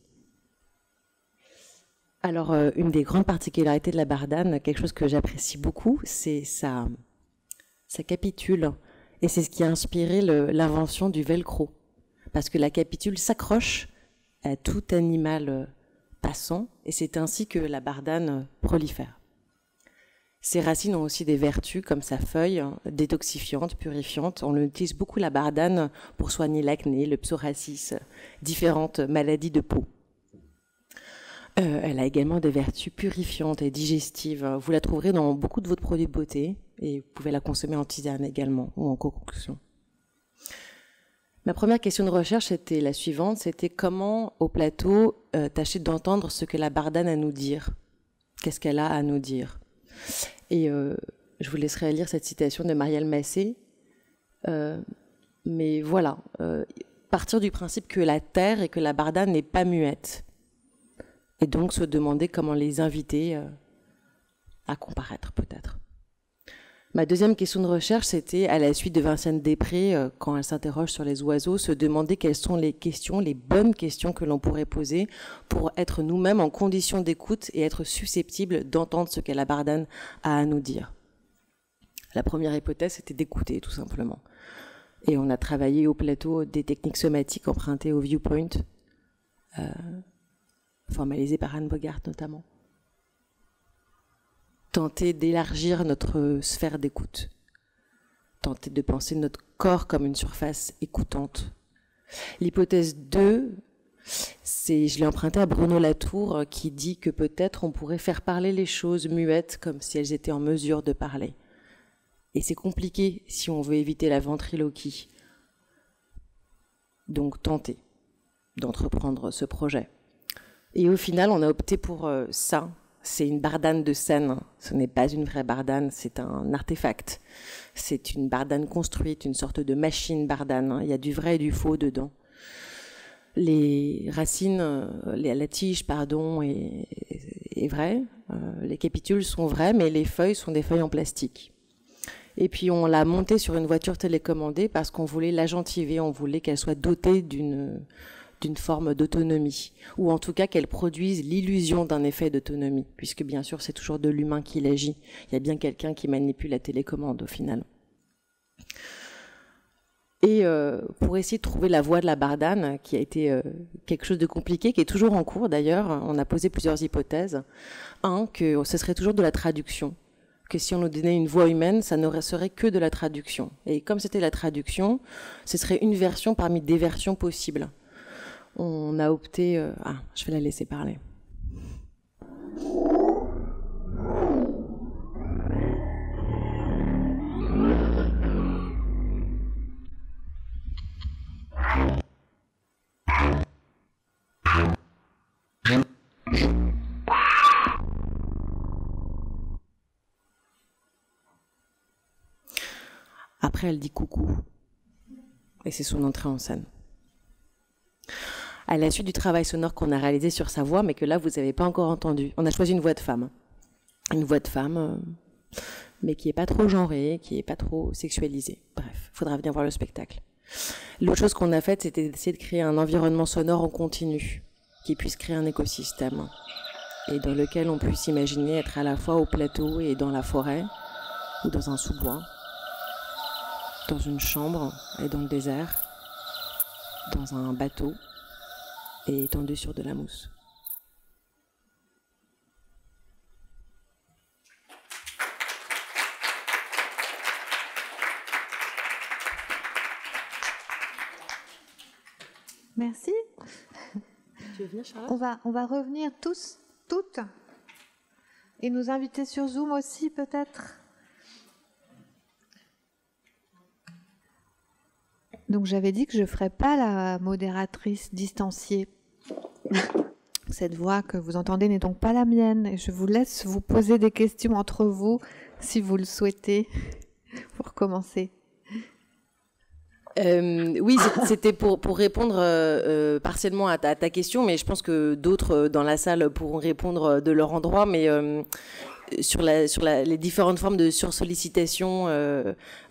Alors, une des grandes particularités de la bardane, quelque chose que j'apprécie beaucoup, c'est sa capitule. Et c'est ce qui a inspiré l'invention du velcro. Parce que la capitule s'accroche à tout animal passant, et c'est ainsi que la bardane prolifère. Ses racines ont aussi des vertus, comme sa feuille, détoxifiante, purifiante. On utilise beaucoup la bardane pour soigner l'acné, le psoriasis, différentes maladies de peau. Elle a également des vertus purifiantes et digestives. Vous la trouverez dans beaucoup de votre produits de beauté et vous pouvez la consommer en tisane également ou en concoction. Ma première question de recherche était la suivante, c'était comment au plateau tâcher d'entendre ce que la bardane a à nous dire. Qu'est-ce qu'elle a à nous dire? Et je vous laisserai lire cette citation de Marielle Massé. Mais voilà, partir du principe que la terre et que la bardane n'est pas muette. Et donc se demander comment les inviter à comparaître peut-être. Ma deuxième question de recherche, c'était à la suite de Vinciane Després, quand elle s'interroge sur les oiseaux, se demander quelles sont les questions, les bonnes questions que l'on pourrait poser pour être nous-mêmes en condition d'écoute et être susceptibles d'entendre ce que la bardane a à nous dire. La première hypothèse, c'était d'écouter tout simplement. Et on a travaillé au plateau des techniques somatiques empruntées au Viewpoint, formalisé par Anne Bogart notamment. Tenter d'élargir notre sphère d'écoute. Tenter de penser notre corps comme une surface écoutante. L'hypothèse 2, je l'ai empruntée à Bruno Latour qui dit que peut-être on pourrait faire parler les choses muettes comme si elles étaient en mesure de parler. Et c'est compliqué si on veut éviter la ventriloquie. Donc tenter d'entreprendre ce projet. Et au final, on a opté pour ça. C'est une bardane de scène. Ce n'est pas une vraie bardane, c'est un artefact. C'est une bardane construite, une sorte de machine bardane. Il y a du vrai et du faux dedans. Les racines, la tige, pardon, est vraie. Les capitules sont vraies, mais les feuilles sont des feuilles en plastique. Et puis on l'a montée sur une voiture télécommandée parce qu'on voulait l'agentiver, on voulait qu'elle soit dotée d'une forme d'autonomie, ou en tout cas qu'elle produise l'illusion d'un effet d'autonomie, puisque bien sûr c'est toujours de l'humain qui l'agit. Il y a bien quelqu'un qui manipule la télécommande au final. Et pour essayer de trouver la voie de la bardane, qui a été quelque chose de compliqué, qui est toujours en cours d'ailleurs, on a posé plusieurs hypothèses. Que ce serait toujours de la traduction, que si on nous donnait une voix humaine, ça ne serait que de la traduction. Et comme c'était la traduction, ce serait une version parmi des versions possibles. On a opté... je vais la laisser parler. Après, elle dit coucou. Et c'est son entrée en scène. À la suite du travail sonore qu'on a réalisé sur sa voix, mais que là, vous n'avez pas encore entendu. On a choisi une voix de femme. Une voix de femme, mais qui n'est pas trop genrée, qui n'est pas trop sexualisée. Bref, il faudra venir voir le spectacle. L'autre chose qu'on a faite, c'était d'essayer de créer un environnement sonore en continu, qui puisse créer un écosystème, et dans lequel on puisse imaginer être à la fois au plateau et dans la forêt, ou dans un sous-bois, dans une chambre et dans le désert, dans un bateau, et étendu sur de la mousse. Merci. Tu veux venir, Charlotte ? On va revenir tous, toutes, et nous inviter sur Zoom aussi peut-être. Donc j'avais dit que je ne ferais pas la modératrice distanciée. Cette voix que vous entendez n'est donc pas la mienne. Et je vous laisse vous poser des questions entre vous, si vous le souhaitez, pour commencer. Oui, c'était pour répondre partiellement à ta question, mais je pense que d'autres dans la salle pourront répondre de leur endroit. Mais sur les différentes formes de sursollicitation,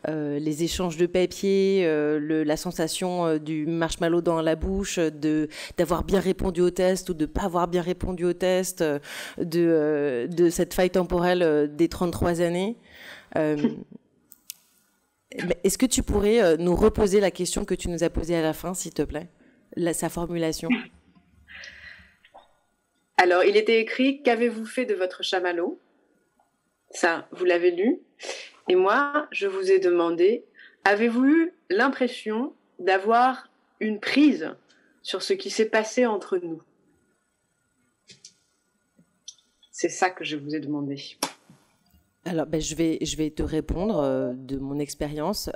les échanges de papier, la sensation du marshmallow dans la bouche, d'avoir bien répondu au test ou de pas avoir bien répondu au test, de cette faille temporelle des 33 années. Est-ce que tu pourrais nous reposer la question que tu nous as posée à la fin, s'il te plaît, sa formulation? Alors, il était écrit « Qu'avez-vous fait de votre chamallow ?» Ça, vous l'avez lu. Et moi, je vous ai demandé « Avez-vous eu l'impression d'avoir une prise sur ce qui s'est passé entre nous ?» C'est ça que je vous ai demandé. Alors, je vais te répondre de mon expérience.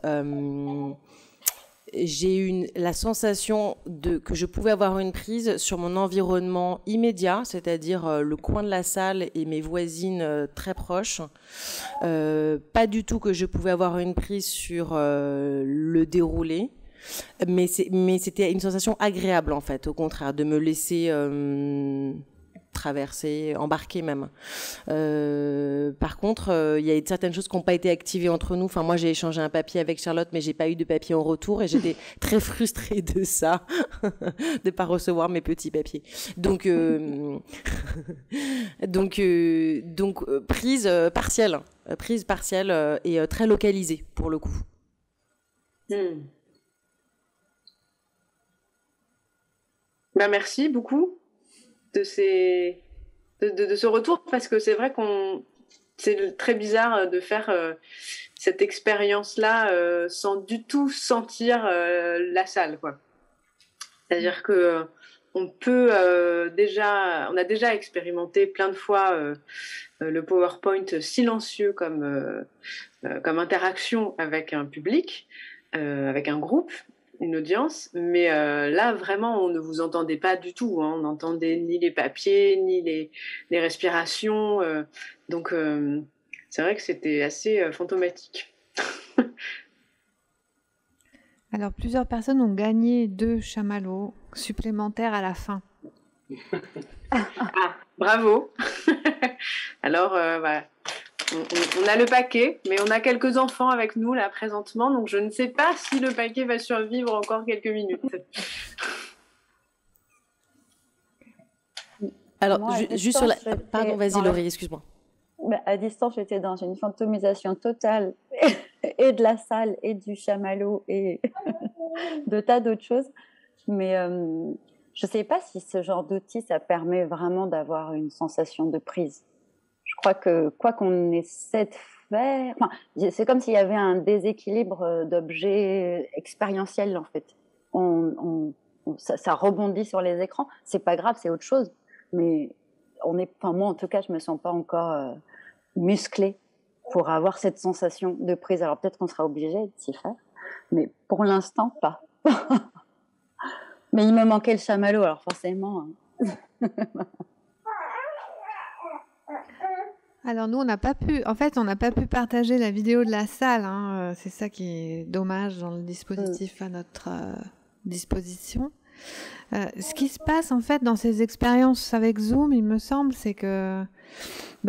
J'ai eu la sensation que je pouvais avoir une prise sur mon environnement immédiat, c'est-à-dire le coin de la salle et mes voisines très proches. Pas du tout que je pouvais avoir une prise sur le déroulé. Mais c'était une sensation agréable, en fait, au contraire, de me laisser traverser, embarquer même. Par contre, il y a certaines choses qui n'ont pas été activées entre nous. Enfin, moi, j'ai échangé un papier avec Charlotte, mais j'ai pas eu de papier en retour et j'étais très frustrée de ça, de pas recevoir mes petits papiers. Donc, prise partielle et très localisée pour le coup. Ben, merci beaucoup de ce retour, parce que c'est vrai c'est très bizarre de faire cette expérience-là sans du tout sentir la salle, quoi. C'est-à-dire que on a déjà expérimenté plein de fois le PowerPoint silencieux comme interaction avec un public, avec un groupe, une audience, mais là vraiment on ne vous entendait pas du tout, hein. On n'entendait ni les papiers ni les respirations, donc c'est vrai que c'était assez fantomatique. Alors plusieurs personnes ont gagné 2 chamallows supplémentaires à la fin. Ah, bravo. Alors on a le paquet, mais on a quelques enfants avec nous là présentement, donc je ne sais pas si le paquet va survivre encore quelques minutes. Alors, juste sur la... Pardon, vas-y Laurie, excuse-moi. À distance, j'étais dans une fantomisation totale et de la salle et du chamallow et de tas d'autres choses. Mais je ne sais pas si ce genre d'outil, ça permet vraiment d'avoir une sensation de prise. Je crois que quoi qu'on essaie de faire, c'est comme s'il y avait un déséquilibre d'objets expérientiels en fait. Ça rebondit sur les écrans. C'est pas grave, c'est autre chose. Mais moi en tout cas, je me sens pas encore musclée pour avoir cette sensation de prise. Alors peut-être qu'on sera obligé de s'y faire, mais pour l'instant pas. Mais il me manquait le chamallow, alors forcément. Alors nous, on n'a pas pu partager la vidéo de la salle, hein. C'est ça qui est dommage dans le dispositif à notre disposition. Ce qui se passe en fait dans ces expériences avec Zoom, il me semble, c'est que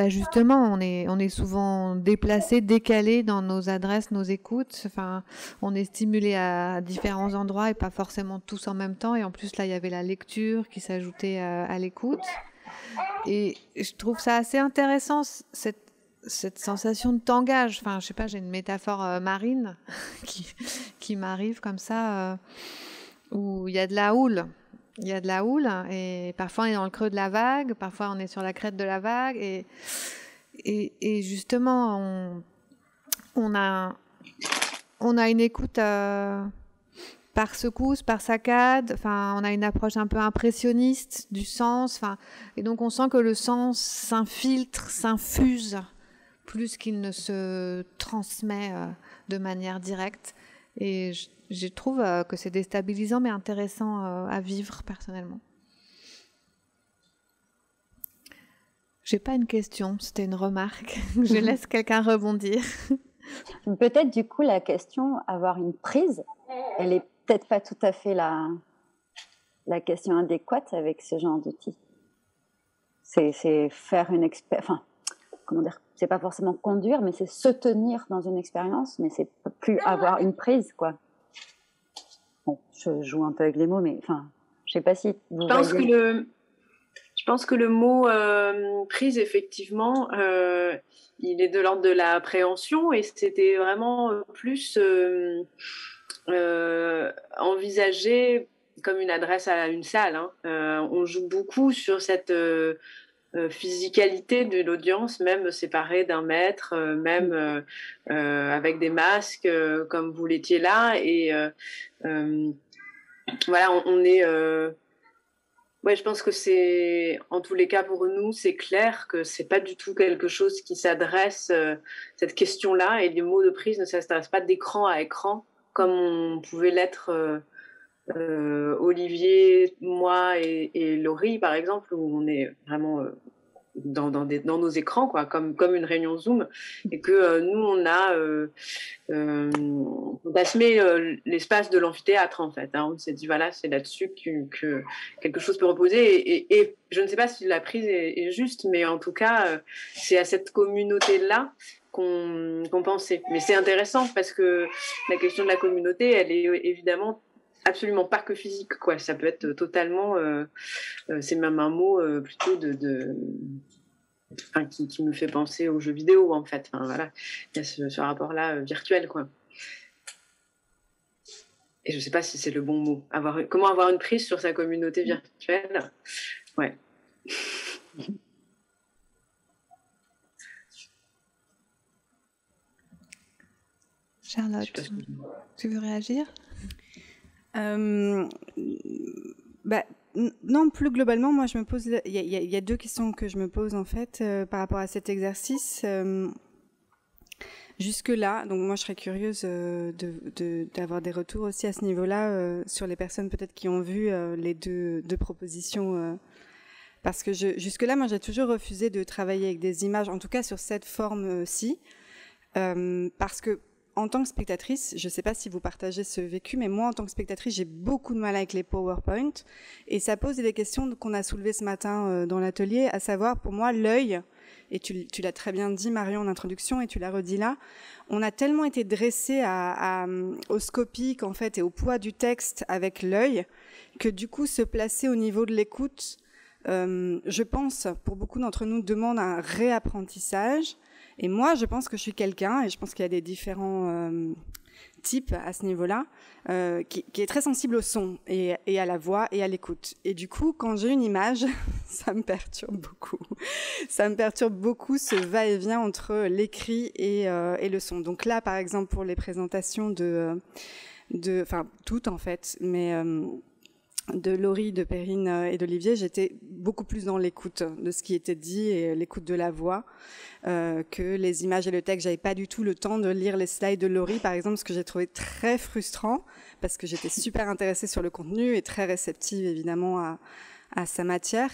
justement on est souvent déplacé, décalé dans nos adresses, nos écoutes. Enfin, on est stimulé à différents endroits et pas forcément tous en même temps. Et en plus là, il y avait la lecture qui s'ajoutait à l'écoute. Et je trouve ça assez intéressant, cette sensation de tangage. Enfin, je sais pas, j'ai une métaphore marine qui m'arrive comme ça, où il y a de la houle. Il y a de la houle et parfois on est dans le creux de la vague, parfois on est sur la crête de la vague et justement on a une écoute par secousse, par saccade, enfin on a une approche un peu impressionniste du sens, enfin et donc on sent que le sens s'infiltre, s'infuse plus qu'il ne se transmet de manière directe. Et je trouve que c'est déstabilisant mais intéressant à vivre personnellement. J'ai pas une question, c'était une remarque. Je laisse quelqu'un rebondir. Peut-être du coup la question, avoir une prise, elle est peut-être pas tout à fait la question adéquate avec ce genre d'outil. C'est faire une expérience, enfin, comment dire, c'est pas forcément conduire, mais c'est se tenir dans une expérience, mais c'est plus avoir une prise, quoi. Bon, je joue un peu avec les mots, mais enfin, je sais pas si vous Je pense que le mot prise, effectivement, il est de l'ordre de la préhension, et c'était vraiment plus envisagé comme une adresse à une salle. Hein. On joue beaucoup sur cette physicalité de l'audience, même séparée d'un maître, même avec des masques, comme vous l'étiez là. Et voilà, on est... Ouais, je pense que c'est, en tous les cas pour nous, c'est clair que c'est pas du tout quelque chose qui s'adresse, cette question-là, et les mots de prise ne s'adressent pas d'écran à écran, comme on pouvait l'être Olivier, moi et Laurie, par exemple, où on est vraiment dans nos écrans, quoi, comme une réunion Zoom, et que nous, on a assemé l'espace de l'amphithéâtre, en fait. Hein. On s'est dit, voilà, c'est là-dessus que quelque chose peut reposer, et je ne sais pas si la prise est juste, mais en tout cas, c'est à cette communauté-là qu'on pensait. Mais c'est intéressant, parce que la question de la communauté, elle est évidemment absolument pas que physique, quoi. Ça peut être totalement, c'est même un mot plutôt enfin, qui me fait penser aux jeux vidéo, en fait. Enfin, voilà, il y a ce rapport-là virtuel, quoi. Et je sais pas si c'est le bon mot. Comment avoir une prise sur sa communauté virtuelle. Ouais. Charlotte, tu veux réagir? Non, plus globalement, moi je me pose, il y a deux questions que je me pose en fait par rapport à cet exercice. Jusque-là, donc moi je serais curieuse d'avoir des retours aussi à ce niveau-là sur les personnes peut-être qui ont vu les deux propositions. Parce que jusque-là, moi j'ai toujours refusé de travailler avec des images, en tout cas sur cette forme-ci, parce que en tant que spectatrice, je ne sais pas si vous partagez ce vécu, mais moi, en tant que spectatrice, j'ai beaucoup de mal avec les PowerPoint. Et ça pose des questions qu'on a soulevées ce matin dans l'atelier, à savoir, pour moi, l'œil, et tu l'as très bien dit, Marion, en introduction, et tu l'as redit là, on a tellement été dressés au scopique, en fait, et au poids du texte avec l'œil, que du coup, se placer au niveau de l'écoute, je pense, pour beaucoup d'entre nous, demande un réapprentissage. Et moi, je pense que je suis quelqu'un, et je pense qu'il y a des différents types à ce niveau-là, qui est très sensible au son, et à la voix, et à l'écoute. Et du coup, quand j'ai une image, ça me perturbe beaucoup. Ça me perturbe beaucoup ce va-et-vient entre l'écrit et le son. Donc là, par exemple, pour les présentations enfin, toutes en fait, mais... de Laurie, de Perrine et d'Olivier, j'étais beaucoup plus dans l'écoute de ce qui était dit et l'écoute de la voix que les images et le texte. J'avais pas du tout le temps de lire les slides de Laurie, par exemple, ce que j'ai trouvé très frustrant parce que j'étais super intéressée sur le contenu et très réceptive évidemment à sa matière.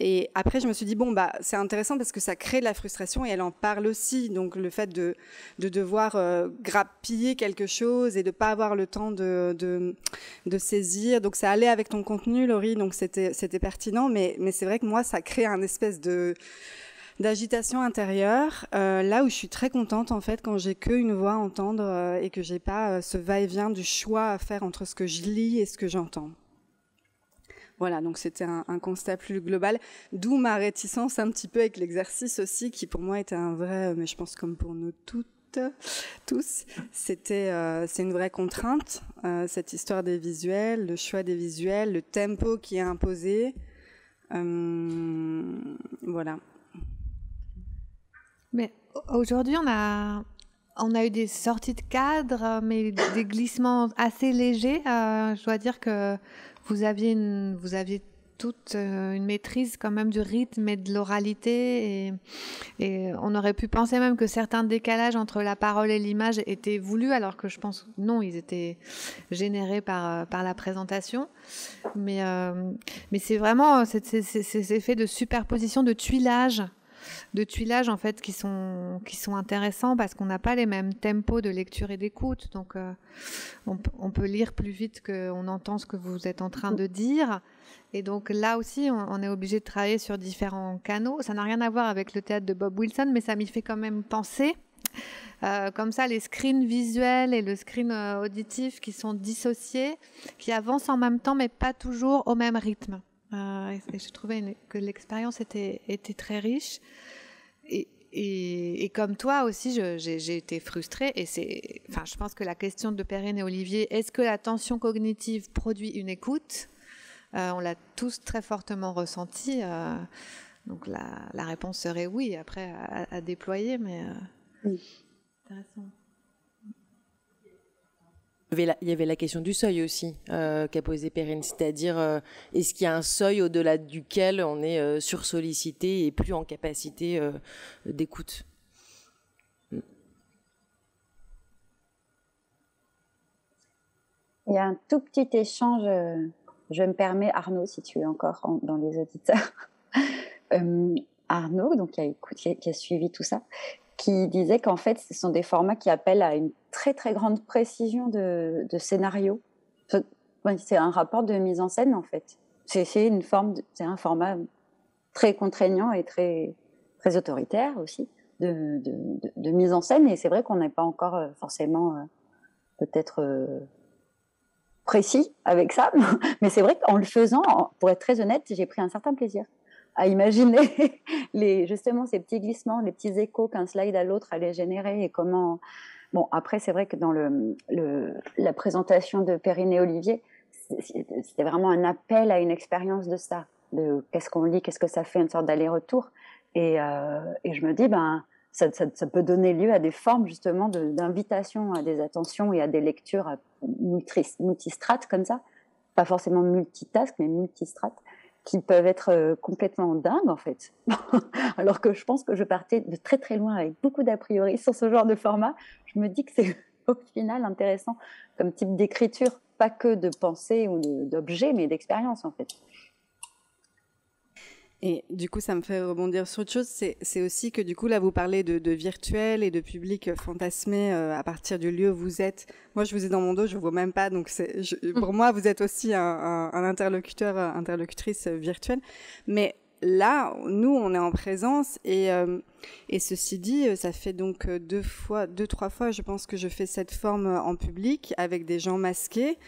Et après, je me suis dit, bon, c'est intéressant parce que ça crée de la frustration et elle en parle aussi. Donc, le fait de devoir grappiller quelque chose et de pas avoir le temps de saisir. Donc, ça allait avec ton contenu, Laurie, donc c'était pertinent. Mais c'est vrai que moi, ça crée un espèce d'agitation intérieure, là où je suis très contente, en fait, quand j'ai qu'une voix à entendre et que j'ai pas ce va-et-vient du choix à faire entre ce que je lis et ce que j'entends. Voilà, donc c'était un constat plus global, d'où ma réticence un petit peu avec l'exercice aussi, qui pour moi était un vrai, mais je pense comme pour nous tous, c'est une vraie contrainte, cette histoire des visuels, le choix des visuels, le tempo qui est imposé, voilà. Mais aujourd'hui, on a eu des sorties de cadre, mais des glissements assez légers. Je dois dire que vous aviez toute une maîtrise quand même du rythme et de l'oralité. Et on aurait pu penser même que certains décalages entre la parole et l'image étaient voulus, alors que je pense non, ils étaient générés par la présentation. Mais c'est vraiment ces effets de superposition, de tuilage en fait qui sont intéressants parce qu'on n'a pas les mêmes tempos de lecture et d'écoute, donc on peut lire plus vite qu'on entend ce que vous êtes en train de dire, et donc là aussi on est obligé de travailler sur différents canaux. Ça n'a rien à voir avec le théâtre de Bob Wilson, mais ça m'y fait quand même penser. Comme ça, les screens visuels et le screen auditif qui sont dissociés, qui avancent en même temps mais pas toujours au même rythme. Et je trouvais que l'expérience était très riche. Et comme toi aussi, j'ai été frustrée. Et je pense que la question de Perrine et Olivier, est-ce que la tension cognitive produit une écoute ? On l'a tous très fortement ressenti. Donc la réponse serait oui, après à déployer, mais intéressant. Il y avait la question du seuil aussi qu'a posé Perrine, c'est-à-dire est-ce qu'il y a un seuil au-delà duquel on est sursollicité et plus en capacité d'écoute. Il y a un tout petit échange, je me permets, Arnaud, si tu es encore dans les auditeurs, Arnaud, donc qui a suivi tout ça, qui disait qu'en fait, ce sont des formats qui appellent à une très très grande précision de scénario. C'est un rapport de mise en scène en fait. C'est un format très contraignant et très très autoritaire aussi de mise en scène. Et c'est vrai qu'on n'est pas encore forcément peut-être précis avec ça, mais c'est vrai qu'en le faisant, pour être très honnête, j'ai pris un certain plaisir à imaginer justement ces petits glissements, les petits échos qu'un slide à l'autre allait générer et comment... Bon, après, c'est vrai que dans la présentation de Perrine et Olivier, c'était vraiment un appel à une expérience de ça, de qu'est-ce qu'on lit, qu'est-ce que ça fait, une sorte d'aller-retour. Et je me dis, ça peut donner lieu à des formes justement d'invitation à des attentions et à des lectures multistrates comme ça, pas forcément multitask, mais multistrates, qui peuvent être complètement dingues en fait. Alors que je pense que je partais de très très loin avec beaucoup d'a priori sur ce genre de format. Je me dis que c'est au final intéressant comme type d'écriture, pas que de pensée ou d'objet, mais d'expérience en fait. Et du coup, ça me fait rebondir sur autre chose. C'est aussi que du coup, là, vous parlez de virtuel et de public fantasmé à partir du lieu où vous êtes. Moi, je vous ai dans mon dos, je vous vois même pas. Donc, pour moi, vous êtes aussi un interlocutrice virtuelle. Mais là, nous, on est en présence et ceci dit, ça fait donc 2-3 fois, je pense que je fais cette forme en public avec des gens masqués.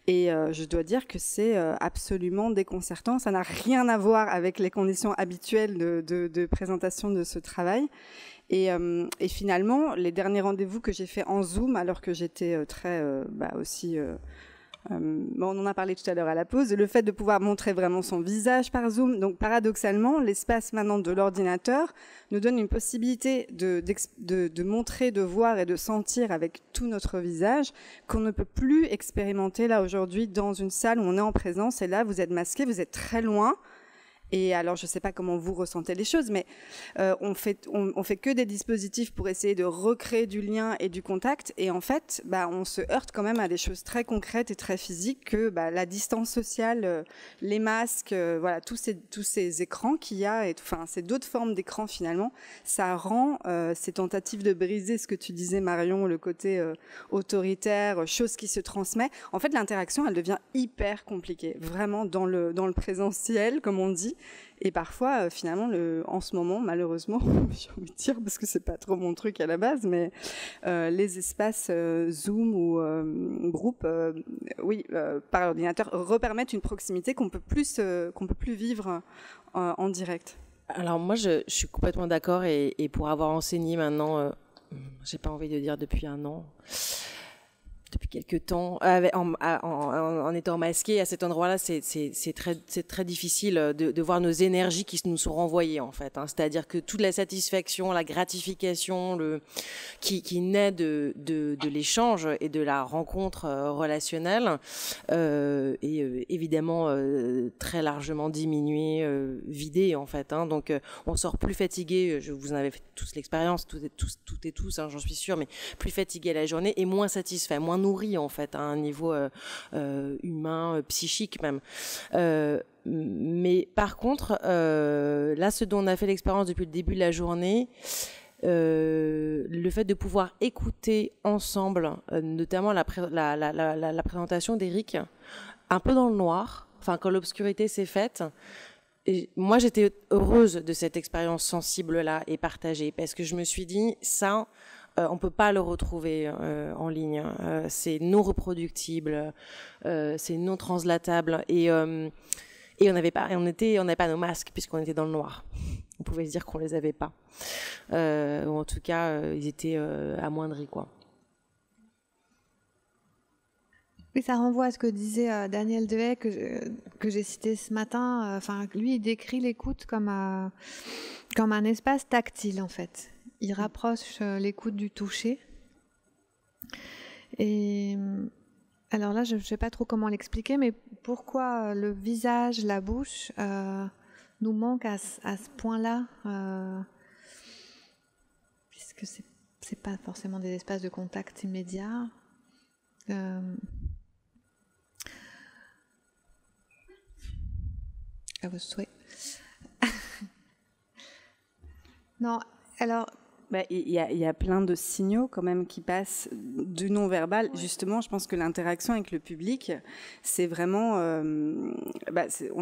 Et je dois dire que c'est absolument déconcertant. Ça n'a rien à voir avec les conditions habituelles de présentation de ce travail. Et finalement, les derniers rendez-vous que j'ai faits en Zoom, alors que j'étais très aussi... on en a parlé tout à l'heure à la pause, le fait de pouvoir montrer vraiment son visage par Zoom. Donc paradoxalement, l'espace maintenant de l'ordinateur nous donne une possibilité de montrer, de voir et de sentir avec tout notre visage qu'on ne peut plus expérimenter là aujourd'hui dans une salle où on est en présence. Et là, vous êtes masqué, vous êtes très loin. Et alors, je ne sais pas comment vous ressentez les choses, mais on fait que des dispositifs pour essayer de recréer du lien et du contact. Et en fait, on se heurte quand même à des choses très concrètes et très physiques que la distance sociale, les masques, voilà, tous ces écrans qu'il y a, c'est d'autres formes d'écran finalement. Ça rend ces tentatives de briser ce que tu disais, Marion, le côté autoritaire, chose qui se transmet. En fait, l'interaction, elle devient hyper compliquée, vraiment dans le présentiel, comme on dit. Et parfois, finalement, en ce moment, malheureusement, j'ai envie de dire, parce que c'est pas trop mon truc à la base, mais les espaces Zoom ou groupe, par ordinateur, repermettent une proximité qu'on peut plus vivre en direct. Alors moi, je suis complètement d'accord, et pour avoir enseigné maintenant, j'ai pas envie de dire depuis un an, depuis quelques temps, en étant masqué à cet endroit-là, c'est très difficile de voir nos énergies qui nous sont renvoyées en fait. C'est-à-dire que toute la satisfaction, la gratification, qui naît de l'échange et de la rencontre relationnelle est évidemment très largement diminuée, vidée en fait. Donc on sort plus fatigué. Vous en avez fait tous l'expérience, toutes et tous, j'en suis sûre, mais plus fatigué à la journée et moins satisfait, moins nourri en fait à un niveau humain, psychique même. Mais par contre, là, ce dont on a fait l'expérience depuis le début de la journée, le fait de pouvoir écouter ensemble, notamment la présentation d'Éric, un peu dans le noir, enfin quand l'obscurité s'est faite. Et moi, j'étais heureuse de cette expérience sensible-là et partagée, parce que je me suis dit, ça, on peut pas le retrouver en ligne. C'est non reproductible, c'est non translatable, et on n'avait pas nos masques puisqu'on était dans le noir. On pouvait se dire qu'on les avait pas, ou en tout cas, ils étaient amoindris, quoi. Oui, ça renvoie à ce que disait Daniel Dehaye, que j'ai cité ce matin. Enfin, lui, il décrit l'écoute comme un espace tactile, en fait. Il rapproche l'écoute du toucher. Et alors là, je ne sais pas trop comment l'expliquer, mais pourquoi le visage, la bouche nous manquent à ce point-là, puisque c'est pas forcément des espaces de contact immédiat. À vos souhaits. Non, alors... Il y a plein de signaux quand même qui passent du non-verbal. Ouais. Justement, je pense que l'interaction avec le public, c'est vraiment... on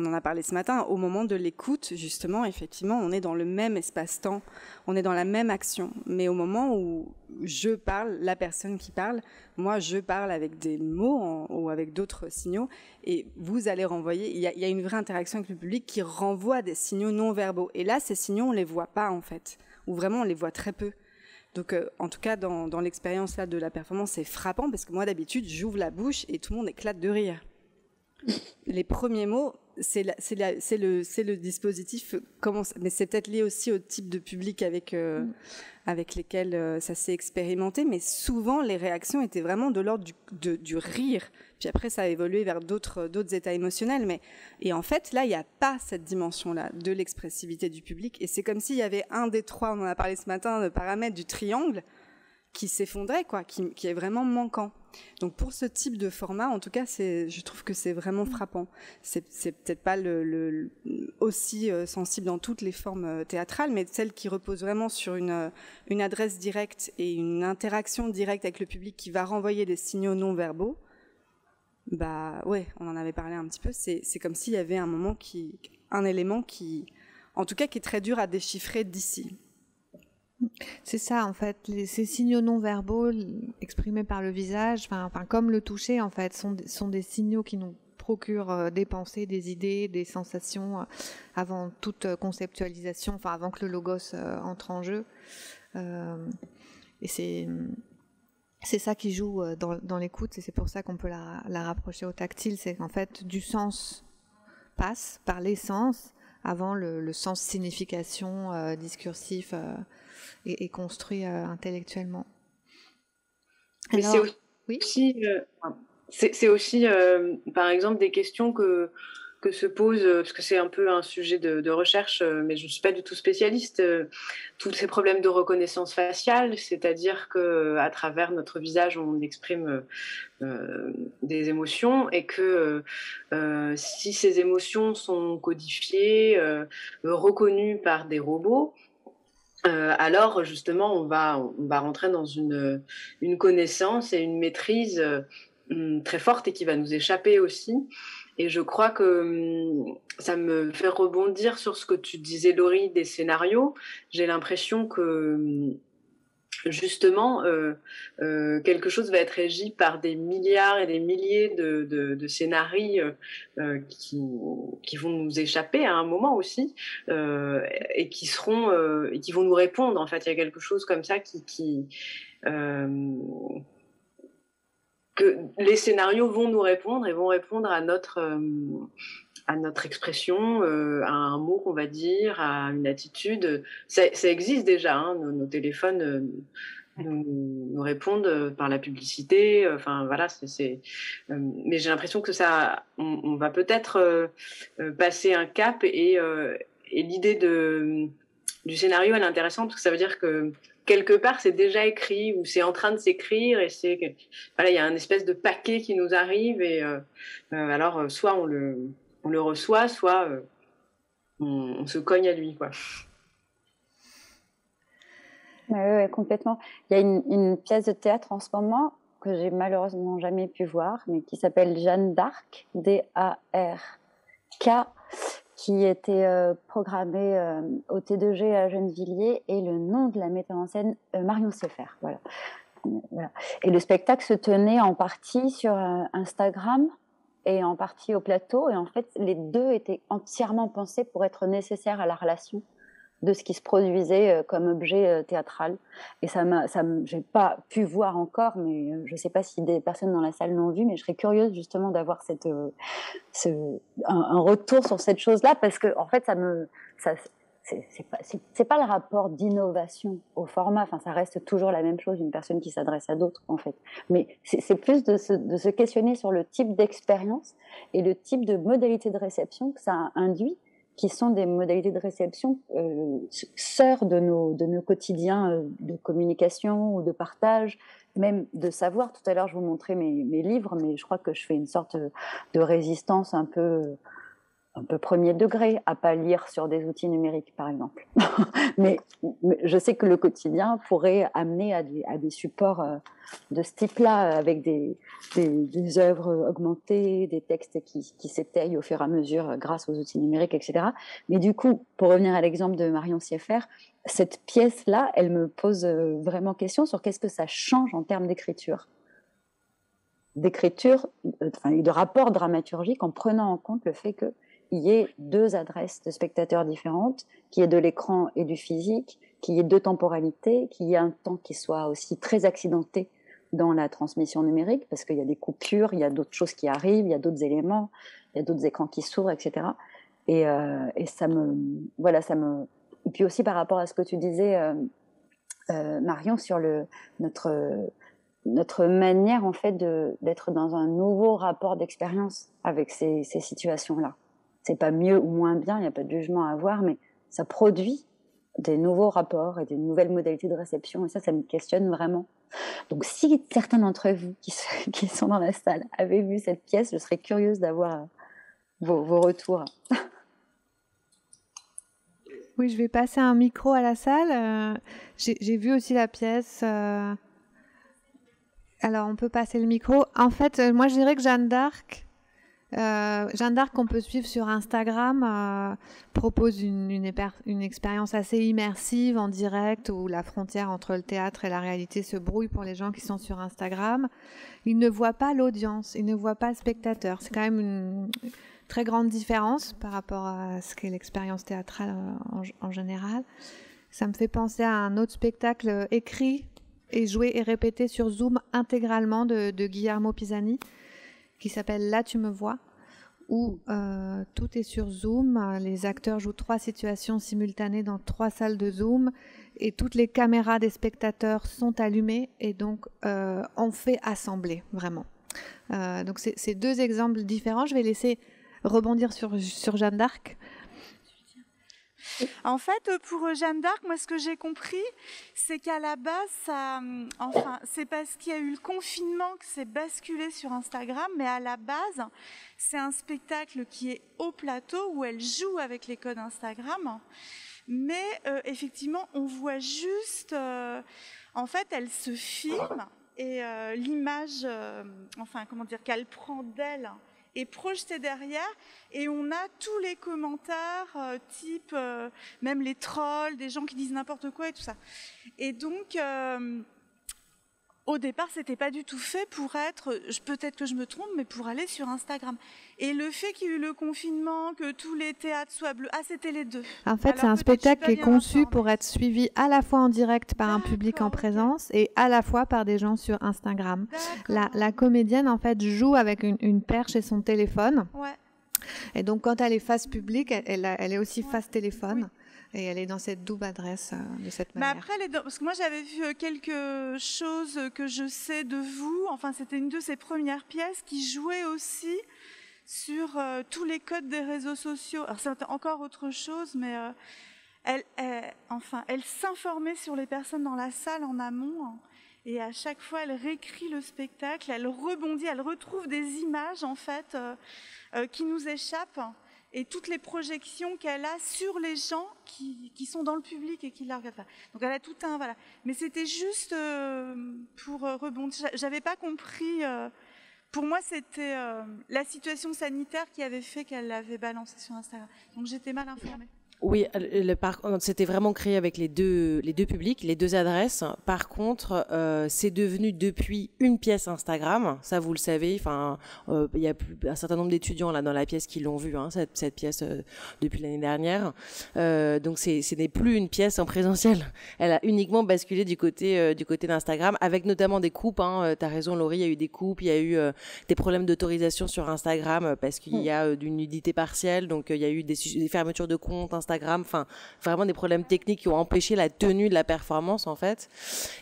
en a parlé ce matin, au moment de l'écoute, justement, effectivement, on est dans le même espace-temps, on est dans la même action. Mais au moment où je parle, la personne qui parle, moi, je parle avec des mots ou avec d'autres signaux, et vous allez renvoyer... Il y a une vraie interaction avec le public qui renvoie des signaux non-verbaux. Et là, ces signaux, on ne les voit pas, en fait. Ou vraiment on les voit très peu. Donc en tout cas dans l'expérience là de la performance, c'est frappant parce que moi d'habitude j'ouvre la bouche et tout le monde éclate de rire. Les premiers mots, c'est le dispositif, mais c'est peut-être lié aussi au type de public avec lesquels ça s'est expérimenté, mais souvent les réactions étaient vraiment de l'ordre du rire. Puis après, ça a évolué vers d'autres états émotionnels. Et en fait, là, il n'y a pas cette dimension-là de l'expressivité du public. Et c'est comme s'il y avait un des trois, on en a parlé ce matin, de paramètres du triangle qui s'effondrait, quoi, qui est vraiment manquant. Donc pour ce type de format, en tout cas, je trouve que c'est vraiment frappant. C'est peut-être pas aussi sensible dans toutes les formes théâtrales, mais celle qui repose vraiment sur une adresse directe et une interaction directe avec le public qui va renvoyer des signaux non verbaux. Ouais, on en avait parlé un petit peu. C'est comme s'il y avait un élément qui, en tout cas, qui est très dur à déchiffrer d'ici. C'est ça, en fait. Ces signaux non verbaux exprimés par le visage, comme le toucher, en fait, sont des signaux qui nous procurent des pensées, des idées, des sensations avant toute conceptualisation, avant que le logos entre en jeu. Et c'est ça qui joue dans l'écoute, et c'est pour ça qu'on peut la rapprocher au tactile. C'est qu'en fait, du sens passe par l'essence avant le sens signification discursif et construit intellectuellement. Alors, c'est aussi, par exemple, des questions que se pose, parce que c'est un peu un sujet de recherche, mais je ne suis pas du tout spécialiste, tous ces problèmes de reconnaissance faciale, c'est-à-dire qu'à travers notre visage, on exprime des émotions, et que si ces émotions sont codifiées, reconnues par des robots, alors justement on va rentrer dans une connaissance et une maîtrise très forte et qui va nous échapper aussi. Et je crois que ça me fait rebondir sur ce que tu disais, Laurie, des scénarios. J'ai l'impression que justement quelque chose va être régi par des milliards et des milliers de scénarios qui vont nous échapper à un moment aussi, et qui vont nous répondre. En fait, il y a quelque chose comme ça que que les scénarios vont nous répondre et vont répondre à notre expression, à un mot qu'on va dire, à une attitude. Ça existe déjà, hein, nos téléphones nous répondent par la publicité. Enfin voilà, mais j'ai l'impression que on va peut-être passer un cap et l'idée du scénario, elle est intéressante parce que ça veut dire que quelque part c'est déjà écrit ou c'est en train de s'écrire et voilà, il y a un espèce de paquet qui nous arrive et alors soit on le reçoit, soit on se cogne à lui, quoi. Oui, complètement. Il y a une pièce de théâtre en ce moment que j'ai malheureusement jamais pu voir, mais qui s'appelle Jeanne d'Arc, D-A-R-K, qui était programmée au T2G à Gennevilliers, et le nom de la metteur en scène, Marion Sieffert. Voilà. Et le spectacle se tenait en partie sur Instagram et en partie au plateau, et en fait les deux étaient entièrement pensés pour être nécessaires à la relation de ce qui se produisait comme objet théâtral. Et j'ai pas pu voir encore, mais je sais pas si des personnes dans la salle l'ont vu, mais je serais curieuse justement d'avoir un retour sur cette chose-là, parce que en fait c'est pas le rapport d'innovation au format, enfin ça reste toujours la même chose, une personne qui s'adresse à d'autres en fait, mais c'est plus de se questionner sur le type d'expérience et le type de modalité de réception que ça induit, qui sont des modalités de réception sœurs de nos quotidiens de communication ou de partage, même de savoir. Tout à l'heure, je vous montrais mes livres, mais je crois que je fais une sorte de résistance un peu premier degré à pas lire sur des outils numériques, par exemple. mais je sais que le quotidien pourrait amener à des supports de ce type-là, avec des œuvres augmentées, des textes qui s'étayent au fur et à mesure grâce aux outils numériques, etc. Mais du coup, pour revenir à l'exemple de Marion Sieffert, cette pièce-là, elle me pose vraiment question sur qu'est-ce que ça change en termes d'écriture, et de rapport dramaturgique, en prenant en compte le fait qu'il y ait deux adresses de spectateurs différentes, qu'il y ait de l'écran et du physique, qu'il y ait deux temporalités, qu'il y ait un temps qui soit aussi très accidenté dans la transmission numérique, parce qu'il y a des coupures, il y a d'autres choses qui arrivent, il y a d'autres éléments, il y a d'autres écrans qui s'ouvrent, etc. Et et puis aussi par rapport à ce que tu disais, Marion, sur notre manière en fait d'être dans un nouveau rapport d'expérience avec ces situations-là. C'est pas mieux ou moins bien, il n'y a pas de jugement à avoir, mais ça produit des nouveaux rapports et des nouvelles modalités de réception, et ça me questionne vraiment. Donc si certains d'entre vous qui sont dans la salle avaient vu cette pièce, je serais curieuse d'avoir vos retours. Oui, je vais passer un micro à la salle. J'ai vu aussi la pièce. Alors, on peut passer le micro. En fait, moi, je dirais que Jeanne d'Arc, qu'on peut suivre sur Instagram, propose une expérience assez immersive en direct, où la frontière entre le théâtre et la réalité se brouille pour les gens qui sont sur Instagram. Ils ne voient pas l'audience, ils ne voient pas le spectateur. C'est quand même une très grande différence par rapport à ce qu'est l'expérience théâtrale en général. Ça me fait penser à un autre spectacle écrit et joué et répété sur Zoom intégralement de Guillermo Pisani, qui s'appelle « Là, tu me vois », où tout est sur Zoom. Les acteurs jouent 3 situations simultanées dans 3 salles de Zoom, et toutes les caméras des spectateurs sont allumées, et donc on fait assembler, vraiment. Donc c'est 2 exemples différents. Je vais laisser rebondir sur Jeanne d'Arc. En fait, pour Jeanne d'Arc, moi, ce que j'ai compris, c'est qu'à la base, c'est parce qu'il y a eu le confinement que c'est basculé sur Instagram, mais à la base, c'est un spectacle qui est au plateau, où elle joue avec les codes Instagram. Mais effectivement, on voit juste, en fait, elle se filme, et l'image, qu'elle prend d'elle, est projeté derrière, et on a tous les commentaires type même les trolls, des gens qui disent n'importe quoi et tout ça. Et donc au départ, c'était pas du tout fait pour être, peut-être que je me trompe, mais pour aller sur Instagram. Et le fait qu'il y ait eu le confinement, que tous les théâtres soient bleus, c'était les deux. En fait, c'est un spectacle qui est conçu pour être suivi à la fois en direct par un public en présence et à la fois par des gens sur Instagram. La comédienne, en fait, joue avec une perche et son téléphone. Ouais. Et donc, quand elle est face public, elle est aussi face téléphone. Oui. Et elle est dans cette double adresse de cette manière. Mais après, parce que moi, j'avais vu quelque chose que je sais de vous. Enfin, c'était une de ses premières pièces qui jouait aussi sur tous les codes des réseaux sociaux. Alors, c'est encore autre chose, mais elle s'informait sur les personnes dans la salle en amont. Et à chaque fois, elle réécrit le spectacle, elle rebondit, elle retrouve des images, en fait, qui nous échappent. Et toutes les projections qu'elle a sur les gens qui sont dans le public et qui la regardent. Donc elle a tout un... Voilà. Mais c'était juste pour rebondir. J'avais pas compris... pour moi, c'était la situation sanitaire qui avait fait qu'elle l'avait balancé sur Instagram. Donc j'étais mal informée. Oui, c'était vraiment créé avec les deux publics, les deux adresses. Par contre, c'est devenu depuis une pièce Instagram. Ça, vous le savez. Enfin, il y a un certain nombre d'étudiants là dans la pièce qui l'ont vue, cette pièce depuis l'année dernière. Donc, ce n'est plus une pièce en présentiel. Elle a uniquement basculé du côté d'Instagram, avec notamment des coupes. T'as raison, Laurie. Il y a eu des coupes, il y a eu des problèmes d'autorisation sur Instagram parce qu'il y a d'une nudité partielle. Donc, il y a eu des fermetures de comptes Instagram, enfin vraiment des problèmes techniques qui ont empêché la tenue de la performance en fait.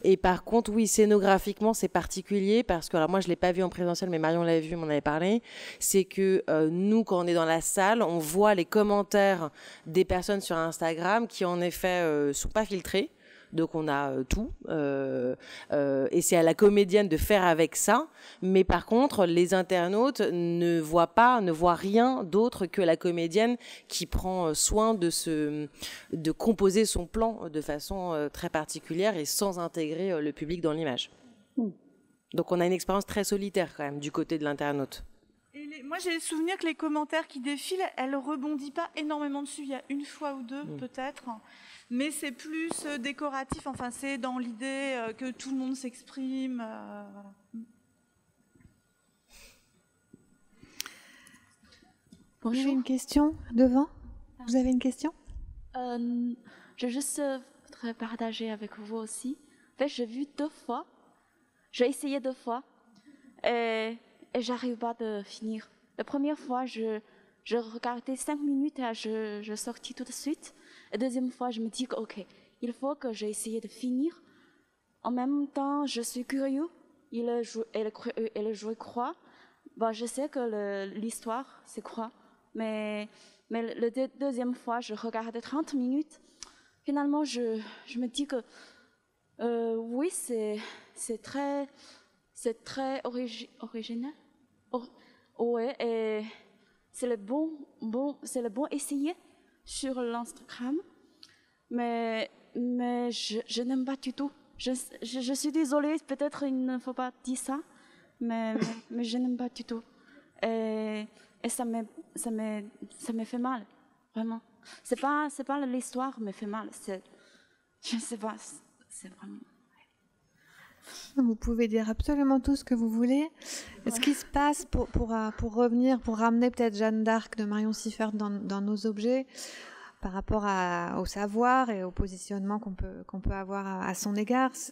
Et par contre, oui, scénographiquement c'est particulier parce que alors moi je l'ai pas vu en présentiel, mais Marion l'a vu, m'en avait parlé. C'est que nous, quand on est dans la salle, on voit les commentaires des personnes sur Instagram qui en effet sont pas filtrés. Donc on a tout et c'est à la comédienne de faire avec ça, mais par contre les internautes ne voient rien d'autre que la comédienne qui prend soin de composer son plan de façon très particulière et sans intégrer le public dans l'image. Donc on a une expérience très solitaire quand même du côté de l'internaute. Moi, j'ai le souvenir que les commentaires qui défilent, elle rebondit pas énormément dessus. Il y a une fois ou deux, peut-être. Mais c'est plus décoratif. Enfin, c'est dans l'idée que tout le monde s'exprime. Voilà. Bonjour. Vous avez une question devant ? Vous avez une question ? Je juste voudrais partager avec vous aussi. En fait, j'ai vu 2 fois. J'ai essayé 2 fois. Et j'arrive pas de finir. La première fois, je regardais 5 minutes et je sortis tout de suite. La deuxième fois, je me dis que ok, il faut que j'ai essayé de finir. En même temps, je suis curieux. Et le joueur croit. Bon, je sais que l'histoire, c'est quoi. Mais la deuxième fois, je regardais 30 minutes. Finalement, je me dis que oui, c'est très original. Ouais, et c'est le bon essayer sur l'Instagram, mais je n'aime pas du tout. Je suis désolée, peut-être il ne faut pas dire ça, mais je n'aime pas du tout. Et ça me fait mal, vraiment. C'est pas l'histoire me fait mal, je sais pas, c'est vraiment... Vous pouvez dire absolument tout ce que vous voulez. Ouais. Ce qui se passe, pour revenir, pour ramener peut-être Jeanne d'Arc de Marion Siffert dans nos objets, par rapport au savoir et au positionnement qu'on peut avoir à son égard, ce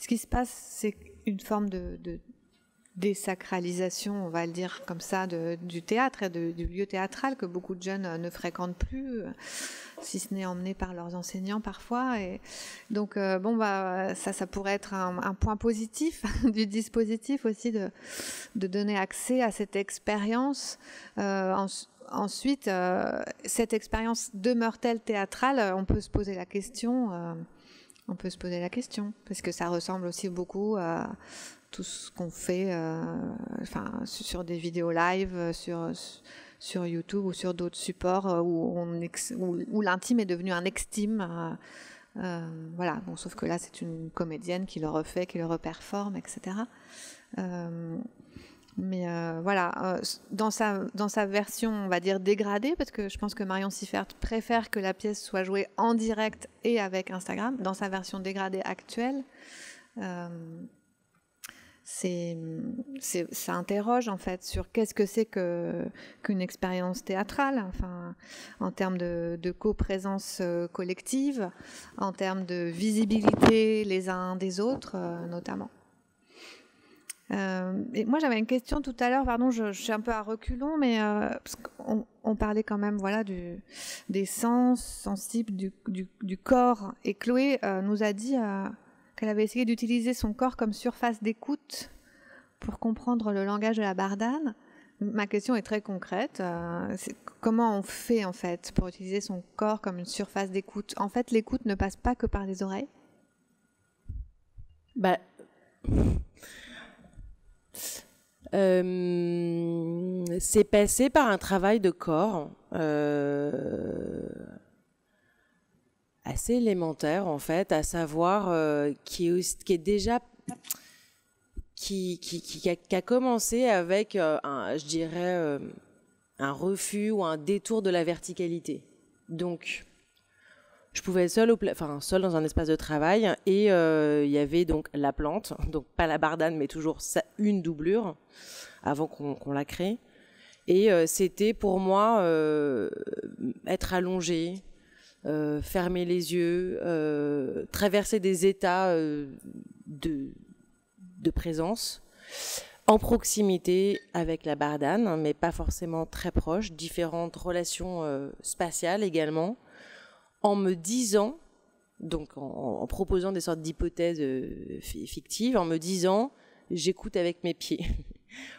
qui se passe, c'est une forme de désacralisation, on va le dire comme ça, du théâtre et du lieu théâtral que beaucoup de jeunes ne fréquentent plus, si ce n'est emmenés par leurs enseignants parfois. Et donc, ça pourrait être un point positif du dispositif aussi de donner accès à cette expérience. Ensuite, cette expérience demeure-t-elle théâtrale ? On peut se poser la question. Parce que ça ressemble aussi beaucoup à tout ce qu'on fait sur des vidéos live, sur YouTube ou sur d'autres supports où l'intime est devenu un extime. Voilà. Bon, sauf que là, c'est une comédienne qui le refait, qui le reperforme, etc. Dans sa version, on va dire dégradée, parce que je pense que Marion Siffert préfère que la pièce soit jouée en direct et avec Instagram. Dans sa version dégradée actuelle, ça interroge en fait sur qu'est-ce que c'est qu'une expérience théâtrale, enfin, en termes de coprésence collective, en termes de visibilité les uns des autres notamment. Et moi j'avais une question tout à l'heure, pardon, je suis un peu à reculons, mais parce qu'on parlait quand même voilà, des sens sensibles du corps, et Chloé nous a dit qu'elle avait essayé d'utiliser son corps comme surface d'écoute pour comprendre le langage de la bardane. Ma question est très concrète. Comment on fait en fait pour utiliser son corps comme une surface d'écoute? En fait, l'écoute ne passe pas que par les oreilles. C'est passé par un travail de corps assez élémentaire en fait, à savoir qui a commencé avec je dirais un refus ou un détour de la verticalité. Donc je pouvais être seule dans un espace de travail, et il y avait donc la plante, donc pas la bardane mais toujours une doublure avant qu'on la crée, et c'était pour moi être allongée, fermer les yeux, traverser des états de présence en proximité avec la bardane, mais pas forcément très proche, différentes relations spatiales également, en me disant, donc en proposant des sortes d'hypothèses fictives, en me disant j'écoute avec mes pieds,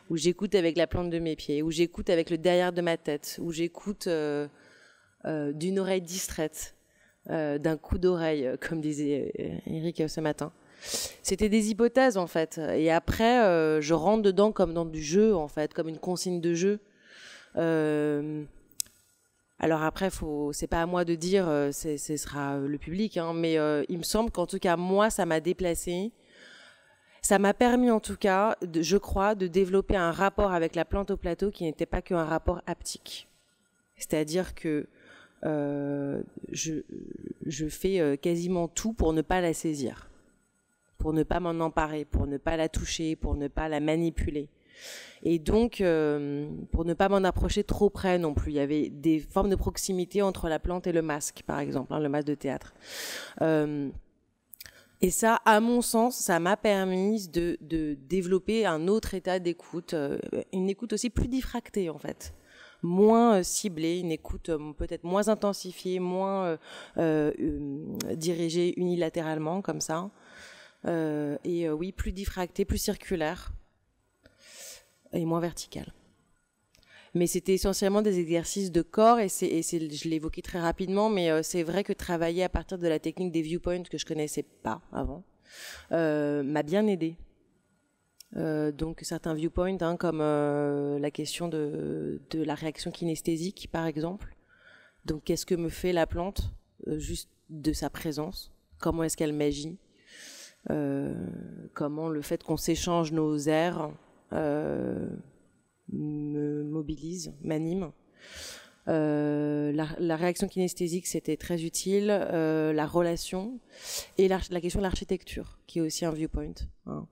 ou j'écoute avec la plante de mes pieds, ou j'écoute avec le derrière de ma tête, ou j'écoute d'une oreille distraite, d'un coup d'oreille, comme disait Eric ce matin. C'était des hypothèses en fait, et après je rentre dedans comme dans du jeu en fait, comme une consigne de jeu. Alors après, c'est pas à moi de dire, ce sera le public, hein, mais il me semble qu'en tout cas moi ça m'a déplacée. Ça m'a permis en tout cas, je crois, de développer un rapport avec la plante au plateau qui n'était pas qu'un rapport haptique. C'est-à-dire que je fais quasiment tout pour ne pas la saisir, pour ne pas m'en emparer, pour ne pas la toucher, pour ne pas la manipuler. Et donc, pour ne pas m'en approcher trop près non plus. Il y avait des formes de proximité entre la plante et le masque, par exemple, hein, le masque de théâtre. Et ça, à mon sens, ça m'a permis de développer un autre état d'écoute, une écoute aussi plus diffractée en fait, moins ciblée, une écoute peut-être moins intensifiée, moins dirigée unilatéralement comme ça, et oui, plus diffractée, plus circulaire et moins verticale. Mais c'était essentiellement des exercices de corps, et je l'ai évoqué très rapidement, mais c'est vrai que travailler à partir de la technique des viewpoints que je connaissais pas avant m'a bien aidé. Donc certains viewpoints, hein, comme la question de la réaction kinesthésique, par exemple. Donc qu'est-ce que me fait la plante juste de sa présence? Comment est-ce qu'elle m'agit? Comment le fait qu'on s'échange nos airs me mobilise, m'anime. La réaction kinesthésique, c'était très utile. La relation et la question de l'architecture, qui est aussi un viewpoint. Hein.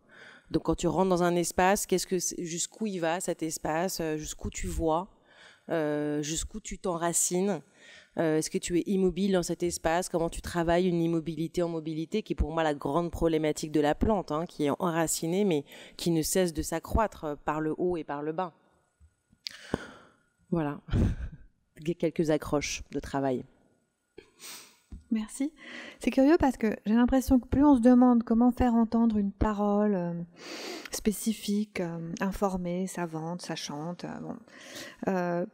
Donc, quand tu rentres dans un espace, jusqu'où il va cet espace, jusqu'où tu vois, jusqu'où tu t'enracines. Est-ce que tu es immobile dans cet espace? Comment tu travailles une immobilité en mobilité, qui est pour moi la grande problématique de la plante, hein, qui est enracinée, mais qui ne cesse de s'accroître par le haut et par le bas. Voilà, quelques accroches de travail. Merci. C'est curieux parce que j'ai l'impression que plus on se demande comment faire entendre une parole spécifique, informée, savante, sachante,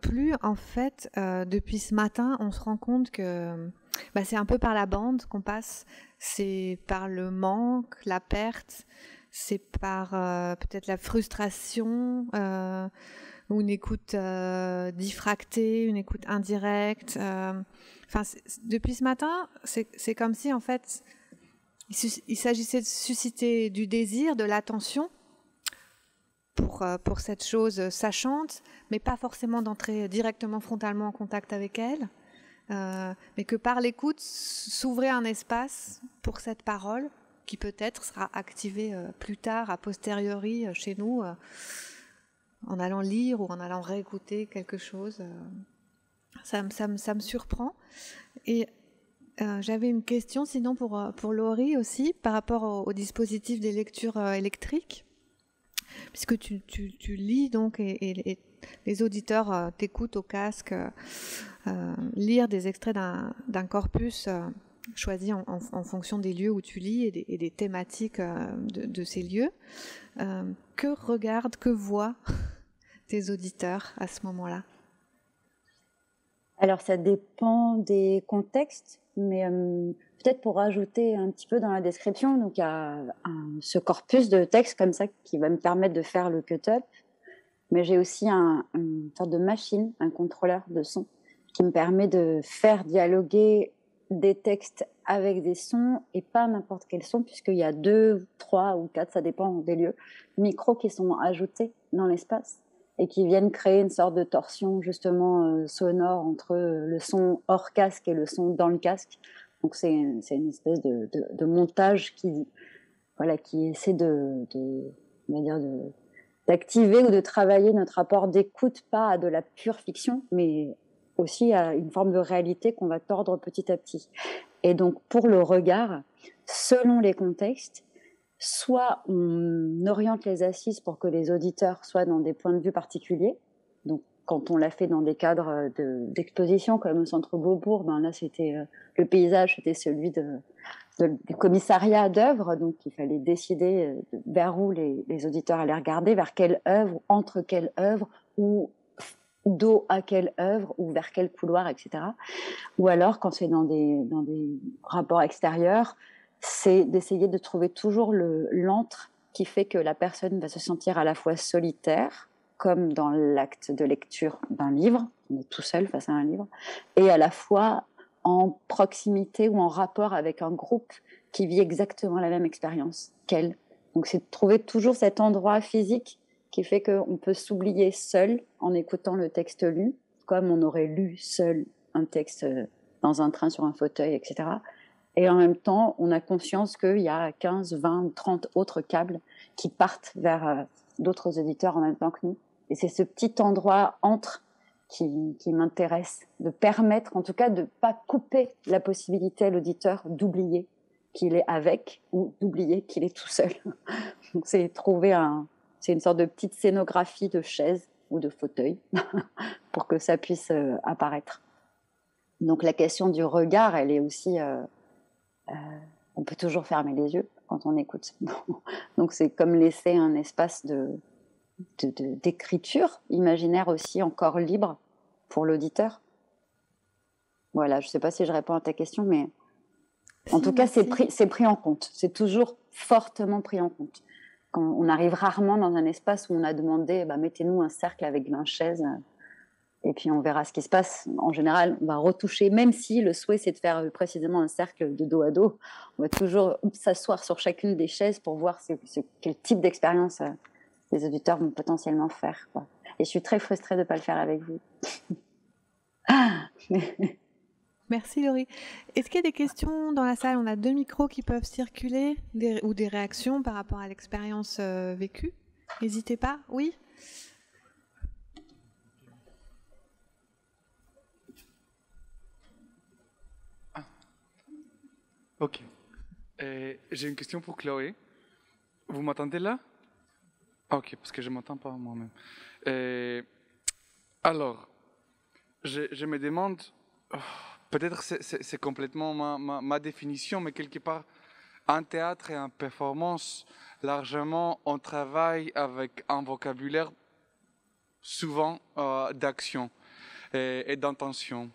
plus en fait, depuis ce matin, on se rend compte que c'est un peu par la bande qu'on passe, c'est par le manque, la perte, c'est par peut-être la frustration, ou une écoute diffractée, une écoute indirecte. Depuis ce matin, c'est comme si en fait, il s'agissait de susciter du désir, de l'attention pour cette chose sachante, mais pas forcément d'entrer directement frontalement en contact avec elle, mais que par l'écoute s'ouvrait un espace pour cette parole qui peut-être sera activé plus tard, a posteriori, chez nous, en allant lire ou en allant réécouter quelque chose. Ça me surprend. Et j'avais une question, sinon pour Laurie aussi, par rapport au dispositif des lectures électriques, puisque tu lis donc et les auditeurs t'écoutent au casque lire des extraits d'un corpus choisi en fonction des lieux où tu lis et des thématiques de ces lieux. Que regardent, que voient tes auditeurs à ce moment-là? Alors, ça dépend des contextes, mais peut-être pour rajouter un petit peu dans la description, donc il y a ce corpus de texte comme ça qui va me permettre de faire le cut-up, mais j'ai aussi une sorte de machine, un contrôleur de son, qui me permet de faire dialoguer des textes avec des sons, et pas n'importe quel son, puisqu'il y a 2, 3 ou 4, ça dépend des lieux, micros qui sont ajoutés dans l'espace, et qui viennent créer une sorte de torsion justement sonore entre le son hors casque et le son dans le casque. Donc c'est une espèce de montage qui essaie d'activer ou de travailler notre rapport d'écoute, pas à de la pure fiction, mais aussi à une forme de réalité qu'on va tordre petit à petit. Et donc pour le regard, selon les contextes, soit on oriente les assises pour que les auditeurs soient dans des points de vue particuliers. Donc, quand on l'a fait dans des cadres d'exposition, comme au Centre Beaubourg, là, c'était le paysage, c'était celui du commissariat d'œuvres. Donc, il fallait décider vers où les auditeurs allaient regarder, vers quelle œuvre, entre quelle œuvre, ou dos à quelle œuvre, ou vers quel couloir, etc. Ou alors, quand c'est dans des rapports extérieurs, c'est d'essayer de trouver toujours l'antre qui fait que la personne va se sentir à la fois solitaire, comme dans l'acte de lecture d'un livre, on est tout seul face à un livre, et à la fois en proximité ou en rapport avec un groupe qui vit exactement la même expérience qu'elle. Donc c'est de trouver toujours cet endroit physique qui fait qu'on peut s'oublier seul en écoutant le texte lu, comme on aurait lu seul un texte dans un train sur un fauteuil, etc. Et en même temps, on a conscience qu'il y a 15, 20, 30 autres câbles qui partent vers d'autres auditeurs en même temps que nous. Et c'est ce petit endroit entre qui m'intéresse, de permettre, en tout cas, de ne pas couper la possibilité à l'auditeur d'oublier qu'il est avec ou d'oublier qu'il est tout seul. Donc c'est c'est une sorte de petite scénographie de chaise ou de fauteuil pour que ça puisse apparaître. Donc la question du regard, elle est aussi... on peut toujours fermer les yeux quand on écoute. Donc c'est comme laisser un espace d'écriture imaginaire aussi encore libre pour l'auditeur. Voilà, je ne sais pas si je réponds à ta question, mais en tout cas, c'est pris en compte. C'est toujours fortement pris en compte. Quand on arrive rarement dans un espace où on a demandé mettez-nous un cercle avec 20 chaises et puis on verra ce qui se passe. En général, on va retoucher, même si le souhait c'est de faire précisément un cercle de dos à dos, on va toujours s'asseoir sur chacune des chaises pour voir quel type d'expérience les auditeurs vont potentiellement faire, quoi. Et je suis très frustrée de ne pas le faire avec vous. Merci Laurie. Est-ce qu'il y a des questions dans la salle? On a 2 micros qui peuvent circuler, ou des réactions par rapport à l'expérience vécue. N'hésitez pas. Oui. Ok. J'ai une question pour Chloé. Vous m'entendez là? Ok, parce que je ne m'entends pas moi-même. Alors, je me demande, peut-être c'est complètement ma définition, mais quelque part, en théâtre et en performance, largement, on travaille avec un vocabulaire souvent d'action et d'intention.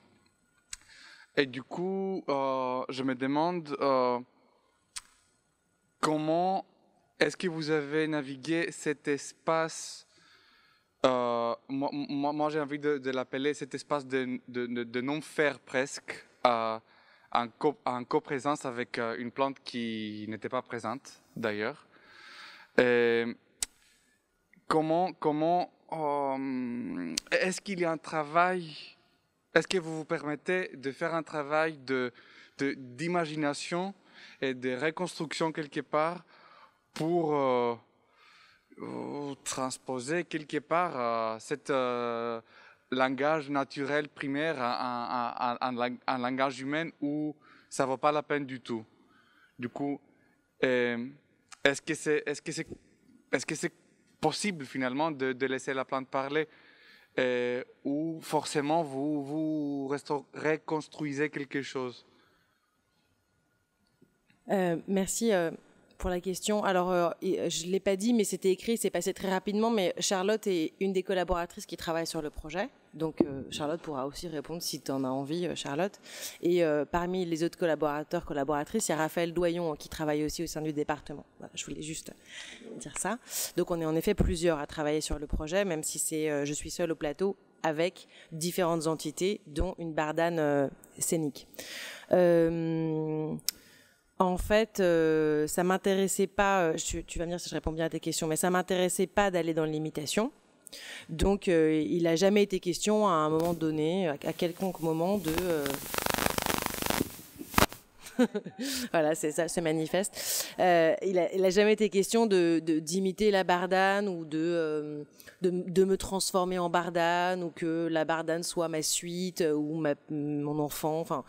Et du coup, je me demande comment est-ce que vous avez navigué cet espace, moi j'ai envie de l'appeler cet espace de non-faire presque, en coprésence avec une plante qui n'était pas présente d'ailleurs. Comment est-ce qu'il y a un travail? Est-ce que vous vous permettez de faire un travail d'imagination et de reconstruction quelque part pour transposer quelque part cet langage naturel primaire un langage humain où ça ne vaut pas la peine du tout. Du coup, est-ce que c'est possible finalement de laisser la plante parler ou forcément vous reconstruisez quelque chose? Merci pour la question. Alors, je ne l'ai pas dit, mais c'était écrit, c'est passé très rapidement, mais Charlotte est une des collaboratrices qui travaille sur le projet. Donc, Charlotte pourra aussi répondre si tu en as envie, Charlotte. Et parmi les autres collaboratrices, il y a Raphaël Doyon qui travaille aussi au sein du département. Voilà, je voulais juste dire ça. Donc, on est en effet plusieurs à travailler sur le projet, même si je suis seule au plateau avec différentes entités, dont une bardane scénique. En fait, ça m'intéressait pas, tu vas me dire si je réponds bien à tes questions, mais ça m'intéressait pas d'aller dans l'imitation. Donc, il n'a jamais été question à un moment donné, à quelconque moment, de... voilà, c'est ça, se manifeste. Il a jamais été question d'imiter la bardane ou de me transformer en bardane ou que la bardane soit ma suite ou mon enfant. Enfin...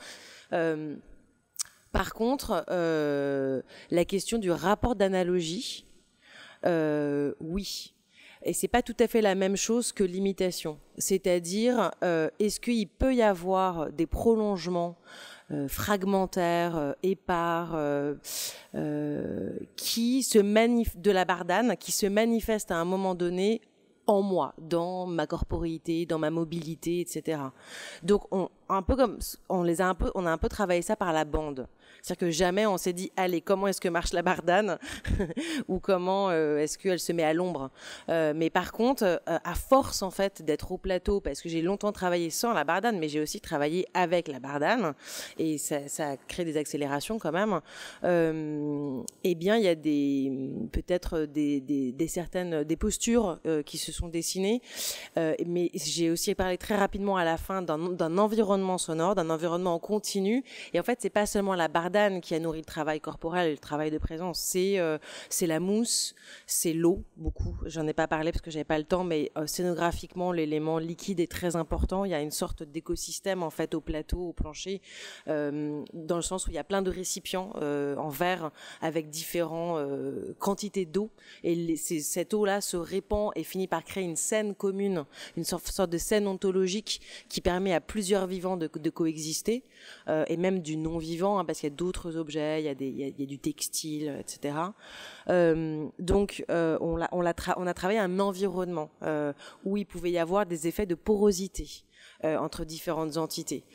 Par contre, la question du rapport d'analogie, oui. Et c'est pas tout à fait la même chose que l'imitation. C'est-à-dire, est-ce qu'il peut y avoir des prolongements fragmentaires, épars, de la bardane, qui se manifestent à un moment donné en moi, dans ma corporéité, dans ma mobilité, etc. Donc, on a un peu travaillé ça par la bande. C'est-à-dire que jamais on s'est dit, allez, comment est-ce que marche la bardane ou comment est-ce qu'elle se met à l'ombre. Mais par contre, à force en fait d'être au plateau, parce que j'ai longtemps travaillé sans la bardane, mais j'ai aussi travaillé avec la bardane, et ça crée des accélérations quand même. Eh bien, il y a peut-être des postures qui se sont dessinées, mais j'ai aussi parlé très rapidement à la fin d'un environnement sonore, d'un environnement en continu. Et en fait, c'est pas seulement la bardane qui a nourri le travail corporel et le travail de présence, c'est la mousse, c'est l'eau, beaucoup. J'en ai pas parlé parce que j'avais pas le temps, mais scénographiquement, l'élément liquide est très important. Il y a une sorte d'écosystème en fait au plateau, au plancher, dans le sens où il y a plein de récipients en verre avec différentes quantités d'eau, et cette eau-là se répand et finit par créer une scène commune, une sorte de scène ontologique qui permet à plusieurs vivants de coexister, et même du non-vivant, hein, parce qu'il y a d'autres objets, il y a du textile, etc. Donc, on a travaillé un environnement où il pouvait y avoir des effets de porosité entre différentes entités.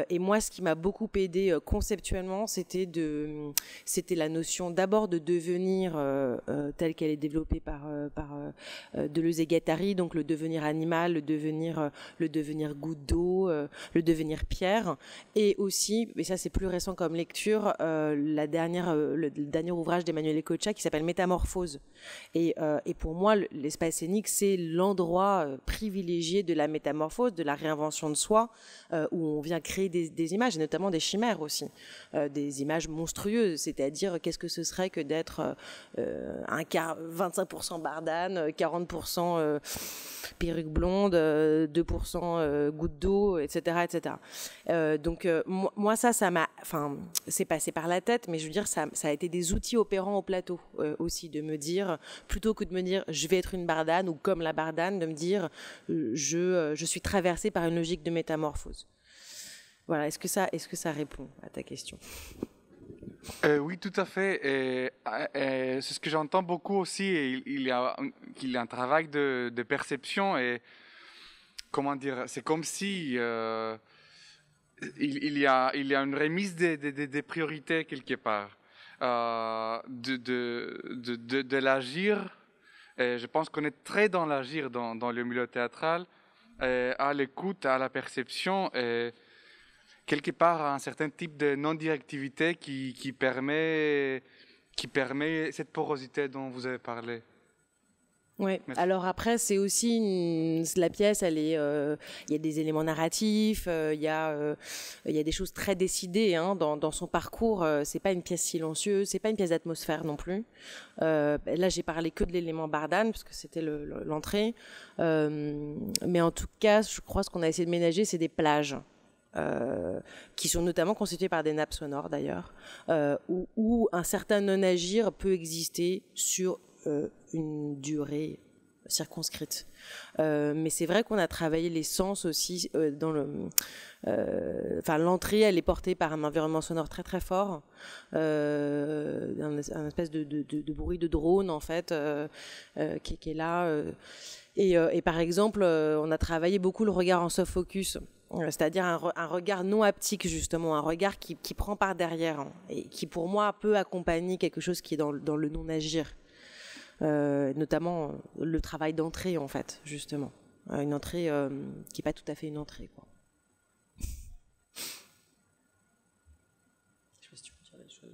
Et moi, ce qui m'a beaucoup aidé conceptuellement, c'était la notion d'abord de devenir telle qu'elle est développée par Deleuze et Guattari, donc le devenir animal, le devenir goutte d'eau, le devenir pierre, et aussi, mais ça c'est plus récent comme lecture, le dernier ouvrage d'Emmanuel Ecocha qui s'appelle Métamorphose. Et pour moi, l'espace scénique, c'est l'endroit privilégié de la métamorphose, de la réinvention de soi, où on vient créer des images, et notamment des chimères aussi, des images monstrueuses, c'est-à-dire qu'est-ce que ce serait que d'être 25% bardane, 40% perruque blonde, 2% goutte d'eau, etc., etc. Donc moi ça m'a, enfin c'est passé par la tête, mais je veux dire ça a été des outils opérants au plateau aussi, de me dire, plutôt que de me dire je vais être une bardane ou comme la bardane, de me dire je suis traversée par une logique de métamorphose. Voilà, est-ce que ça répond à ta question? Oui, tout à fait. Et c'est ce que j'entends beaucoup aussi. Et il y a un travail de perception, et comment dire, c'est comme si il y a une remise des priorités quelque part, de l'agir. Et je pense qu'on est très dans l'agir dans le milieu théâtral, à l'écoute, à la perception, et quelque part un certain type de non-directivité qui permet cette porosité dont vous avez parlé. Oui. Alors après, c'est aussi la pièce. Il y a des éléments narratifs. Il y a des choses très décidées dans son parcours. C'est pas une pièce silencieuse. C'est pas une pièce d'atmosphère non plus. Là, j'ai parlé que de l'élément Bardane parce que c'était l'entrée. Mais en tout cas, je crois ce qu'on a essayé de ménager, c'est des plages. Qui sont notamment constituées par des nappes sonores d'ailleurs, où un certain non-agir peut exister sur une durée circonscrite. Mais c'est vrai qu'on a travaillé les sens aussi l'entrée, elle est portée par un environnement sonore très très fort, un espèce de bruit de drone en fait, qui est là. Et par exemple, on a travaillé beaucoup le regard en soft focus. C'est-à-dire un regard non haptique, justement, un regard qui prend par derrière et qui, pour moi, peut accompagner quelque chose qui est dans le non-agir. Notamment le travail d'entrée, en fait, justement. Une entrée qui n'est pas tout à fait une entrée, quoi. Je sais pas si tu peux dire des choses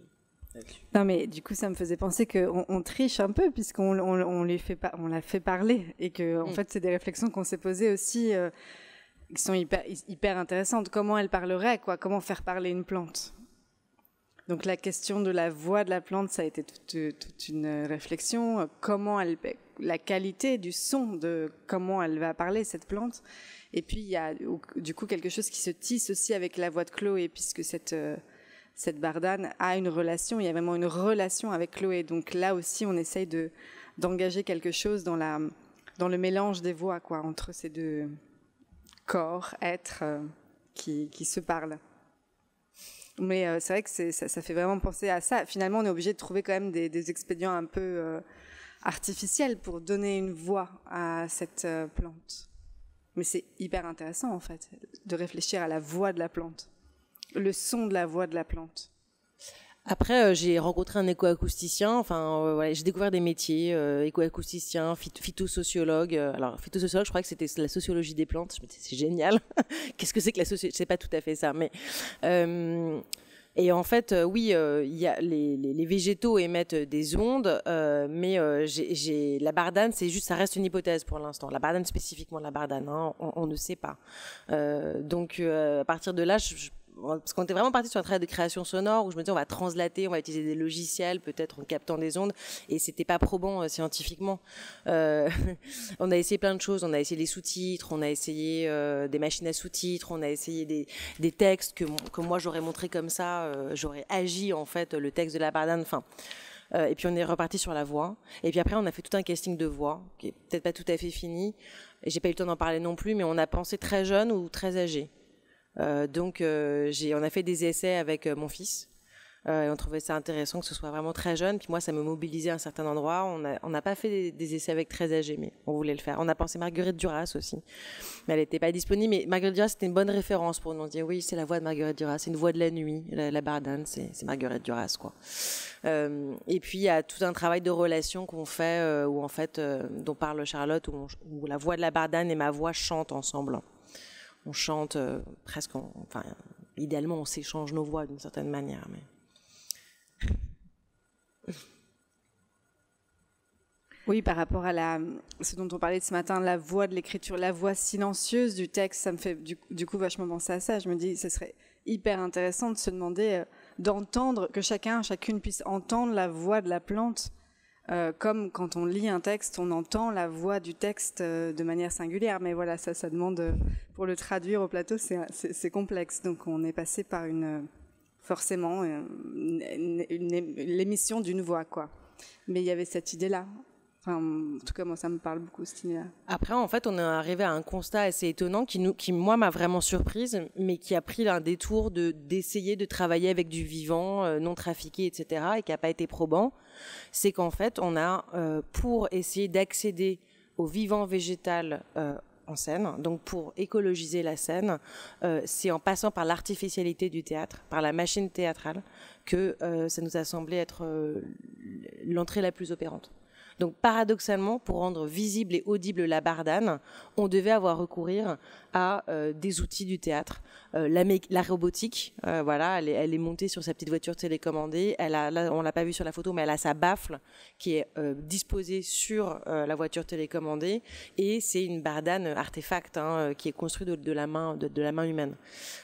là-dessus. Non, mais du coup, ça me faisait penser qu'on triche un peu, puisqu'on l'a fait parler, et que, en fait, c'est des réflexions qu'on s'est posées aussi... qui sont hyper intéressantes. Comment elle parlerait, quoi? Comment faire parler une plante? Donc la question de la voix de la plante, ça a été toute une réflexion. La qualité du son, de comment elle va parler, cette plante. Et puis il y a du coup quelque chose qui se tisse aussi avec la voix de Chloé, puisque cette Bardane a une relation, il y a vraiment une relation avec Chloé. Donc là aussi, on essaye d'engager quelque chose dans le mélange des voix, quoi, entre ces deux corps, êtres qui se parlent. Mais c'est vrai que ça fait vraiment penser à ça. Finalement, on est obligé de trouver quand même des expédients un peu artificiels pour donner une voix à cette plante. Mais c'est hyper intéressant, en fait, de réfléchir à la voix de la plante, le son de la voix de la plante. Après, j'ai rencontré un écoacousticien. J'ai découvert des métiers, écoacousticien, phytosociologue. Alors, phytosociologue, je crois que c'était la sociologie des plantes. Je me disais, c'est génial. Qu'est-ce que c'est que la sociologie? C'est pas tout à fait ça, mais et en fait, oui, il y a les végétaux émettent des ondes, mais la Bardane, ça reste une hypothèse pour l'instant. La Bardane, spécifiquement la Bardane, on ne sait pas. Donc, à partir de là, parce qu'on était vraiment parti sur un travail de création sonore où je me disais on va translater, on va utiliser des logiciels peut-être en captant des ondes, et c'était pas probant scientifiquement. On a essayé plein de choses, on a essayé les sous-titres, on a essayé des machines à sous-titres, on a essayé des textes que moi j'aurais montré comme ça, j'aurais agi en fait le texte de la Bardane, et puis on est reparti sur la voix, et puis après on a fait tout un casting de voix qui est peut-être pas tout à fait fini, et j'ai pas eu le temps d'en parler non plus, mais on a pensé très jeune ou très âgé. Donc on a fait des essais avec mon fils, et on trouvait ça intéressant que ce soit vraiment très jeune, puis moi ça me mobilisait à un certain endroit. On n'a pas fait des essais avec très âgés, mais on voulait le faire. On a pensé Marguerite Duras aussi, mais elle n'était pas disponible, mais Marguerite Duras c'était une bonne référence pour nous dire oui, c'est la voix de Marguerite Duras, c'est une voix de la nuit, la Bardane, c'est Marguerite Duras, quoi. Et puis il y a tout un travail de relation qu'on fait où en fait dont parle Charlotte, où la voix de la Bardane et ma voix chantent ensemble. On chante presque, idéalement on s'échange nos voix d'une certaine manière. Mais... Oui, par rapport à ce dont on parlait ce matin, la voix de l'écriture, la voix silencieuse du texte, ça me fait du coup vachement penser à ça. Je me dis, ce serait hyper intéressant de se demander, d'entendre, que chacune puisse entendre la voix de la plante. Comme quand on lit un texte, on entend la voix du texte de manière singulière. Mais voilà, ça demande, pour le traduire au plateau, c'est complexe. Donc on est passé par forcément l'émission d'une voix, quoi. Mais il y avait cette idée-là. En tout cas, moi, ça me parle beaucoup, cette idée-là. Après, en fait, on est arrivé à un constat assez étonnant qui moi, m'a vraiment surprise, mais qui a pris un détour d'essayer de travailler avec du vivant, non trafiqué, etc., et qui n'a pas été probant. C'est qu'en fait, on a, pour essayer d'accéder au vivant végétal en scène, donc pour écologiser la scène, c'est en passant par l'artificialité du théâtre, par la machine théâtrale, que ça nous a semblé être l'entrée la plus opérante. Donc paradoxalement, pour rendre visible et audible la Bardane, on devait avoir recourir à des outils du théâtre. la robotique. Voilà, elle est montée sur sa petite voiture télécommandée. Là, on l'a pas vu sur la photo, mais elle a sa baffle qui est disposée sur la voiture télécommandée, et c'est une bardane artefact qui est construite de la main humaine.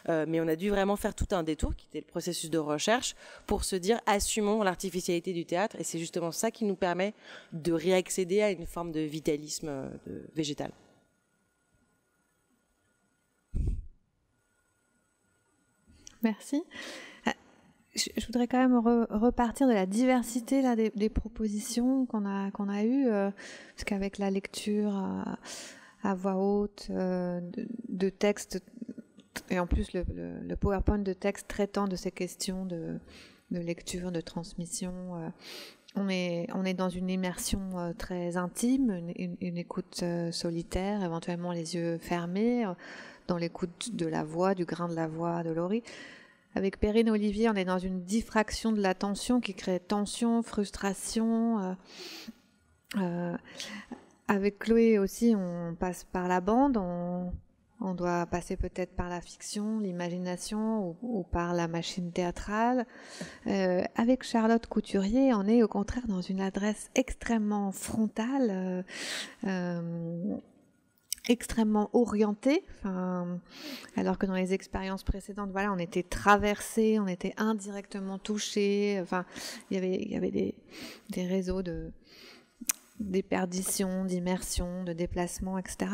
Mais on a dû vraiment faire tout un détour, qui était le processus de recherche, pour se dire assumons l'artificialité du théâtre, et c'est justement ça qui nous permet de réaccéder à une forme de vitalisme végétal. Merci. Je voudrais quand même repartir de la diversité là, des propositions qu'on a eues, parce qu'avec la lecture à voix haute de textes, et en plus le PowerPoint de texte traitant de ces questions de lecture, de transmission, on est dans une immersion très intime, une écoute solitaire, éventuellement les yeux fermés, dans l'écoute de la voix, du grain de la voix de Laurie. Avec Perrine Olivier, on est dans une diffraction de l'attention qui crée tension, frustration. Avec Chloé aussi, on passe par la bande, on doit passer peut-être par la fiction, l'imagination ou par la machine théâtrale. Avec Charlotte Couturier, on est au contraire dans une adresse extrêmement frontale, extrêmement orientée, alors que dans les expériences précédentes, voilà, on était traversé, on était indirectement touché. Enfin, il y avait des réseaux de déperdition, d'immersion, de déplacement, etc.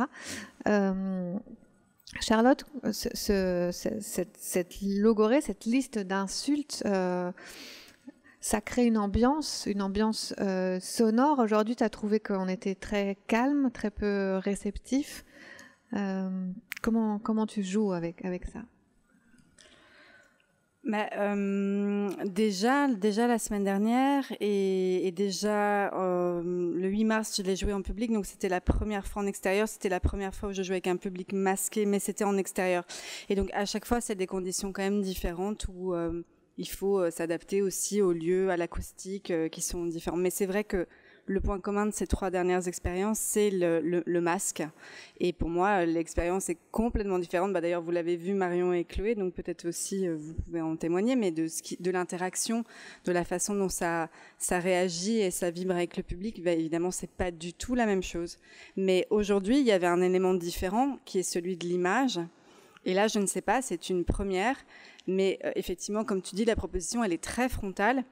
Charlotte, cette logorée, cette liste d'insultes, ça crée une ambiance sonore. Aujourd'hui, tu as trouvé qu'on était très calme, très peu réceptif. Comment tu joues avec ça? Déjà la semaine dernière et déjà le 8 mars, je l'ai joué en public, donc c'était la première fois en extérieur, c'était la première fois où je jouais avec un public masqué, mais c'était en extérieur. Et donc à chaque fois, c'est des conditions quand même différentes où il faut s'adapter aussi aux lieux, à l'acoustique qui sont différents. Mais c'est vrai que le point commun de ces 3 dernières expériences, c'est le masque. Et pour moi, l'expérience est complètement différente. D'ailleurs, vous l'avez vu, Marion et Chloé, donc peut-être aussi, vous pouvez en témoigner, mais de l'interaction, de la façon dont ça réagit et ça vibre avec le public, évidemment, c'est pas du tout la même chose. Mais aujourd'hui, il y avait un élément différent qui est celui de l'image. Et là, je ne sais pas, c'est une première. Mais effectivement, comme tu dis, la proposition, elle est très frontale.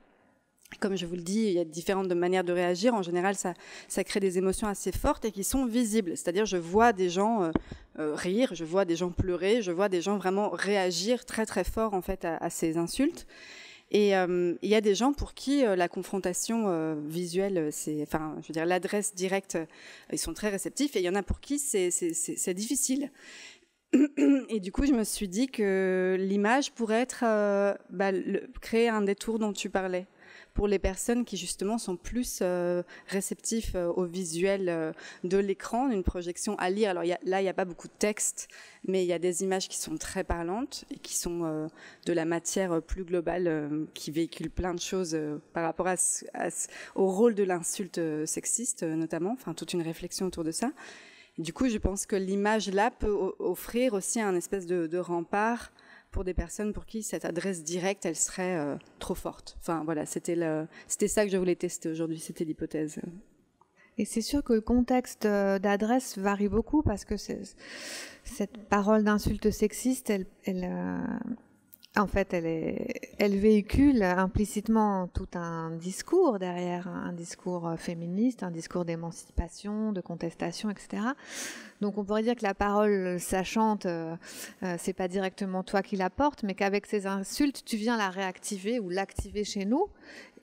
Comme je vous le dis, il y a différentes manières de réagir. En général, ça crée des émotions assez fortes et qui sont visibles. C'est-à-dire, je vois des gens rire, je vois des gens pleurer, je vois des gens vraiment réagir très très fort en fait à ces insultes. Et il y a des gens pour qui la confrontation visuelle, l'adresse directe, ils sont très réceptifs. Et il y en a pour qui c'est difficile. Et du coup, je me suis dit que l'image pourrait être créer un détour dont tu parlais pour les personnes qui justement sont plus réceptifs au visuel de l'écran, d'une projection à lire. Alors là, il n'y a pas beaucoup de texte, mais il y a des images qui sont très parlantes et qui sont de la matière plus globale, qui véhicule plein de choses par rapport au rôle de l'insulte sexiste notamment, enfin toute une réflexion autour de ça. Du coup, je pense que l'image là peut offrir aussi un espèce de rempart pour des personnes pour qui cette adresse directe, elle serait trop forte. Enfin voilà, c'était ça que je voulais tester aujourd'hui, c'était l'hypothèse. Et c'est sûr que le contexte d'adresse varie beaucoup parce que cette parole d'insulte sexiste, elle véhicule implicitement tout un discours derrière, un discours féministe, un discours d'émancipation, de contestation, etc. Donc on pourrait dire que la parole sachante, c'est pas directement toi qui la porte, mais qu'avec ces insultes, tu viens la réactiver ou l'activer chez nous.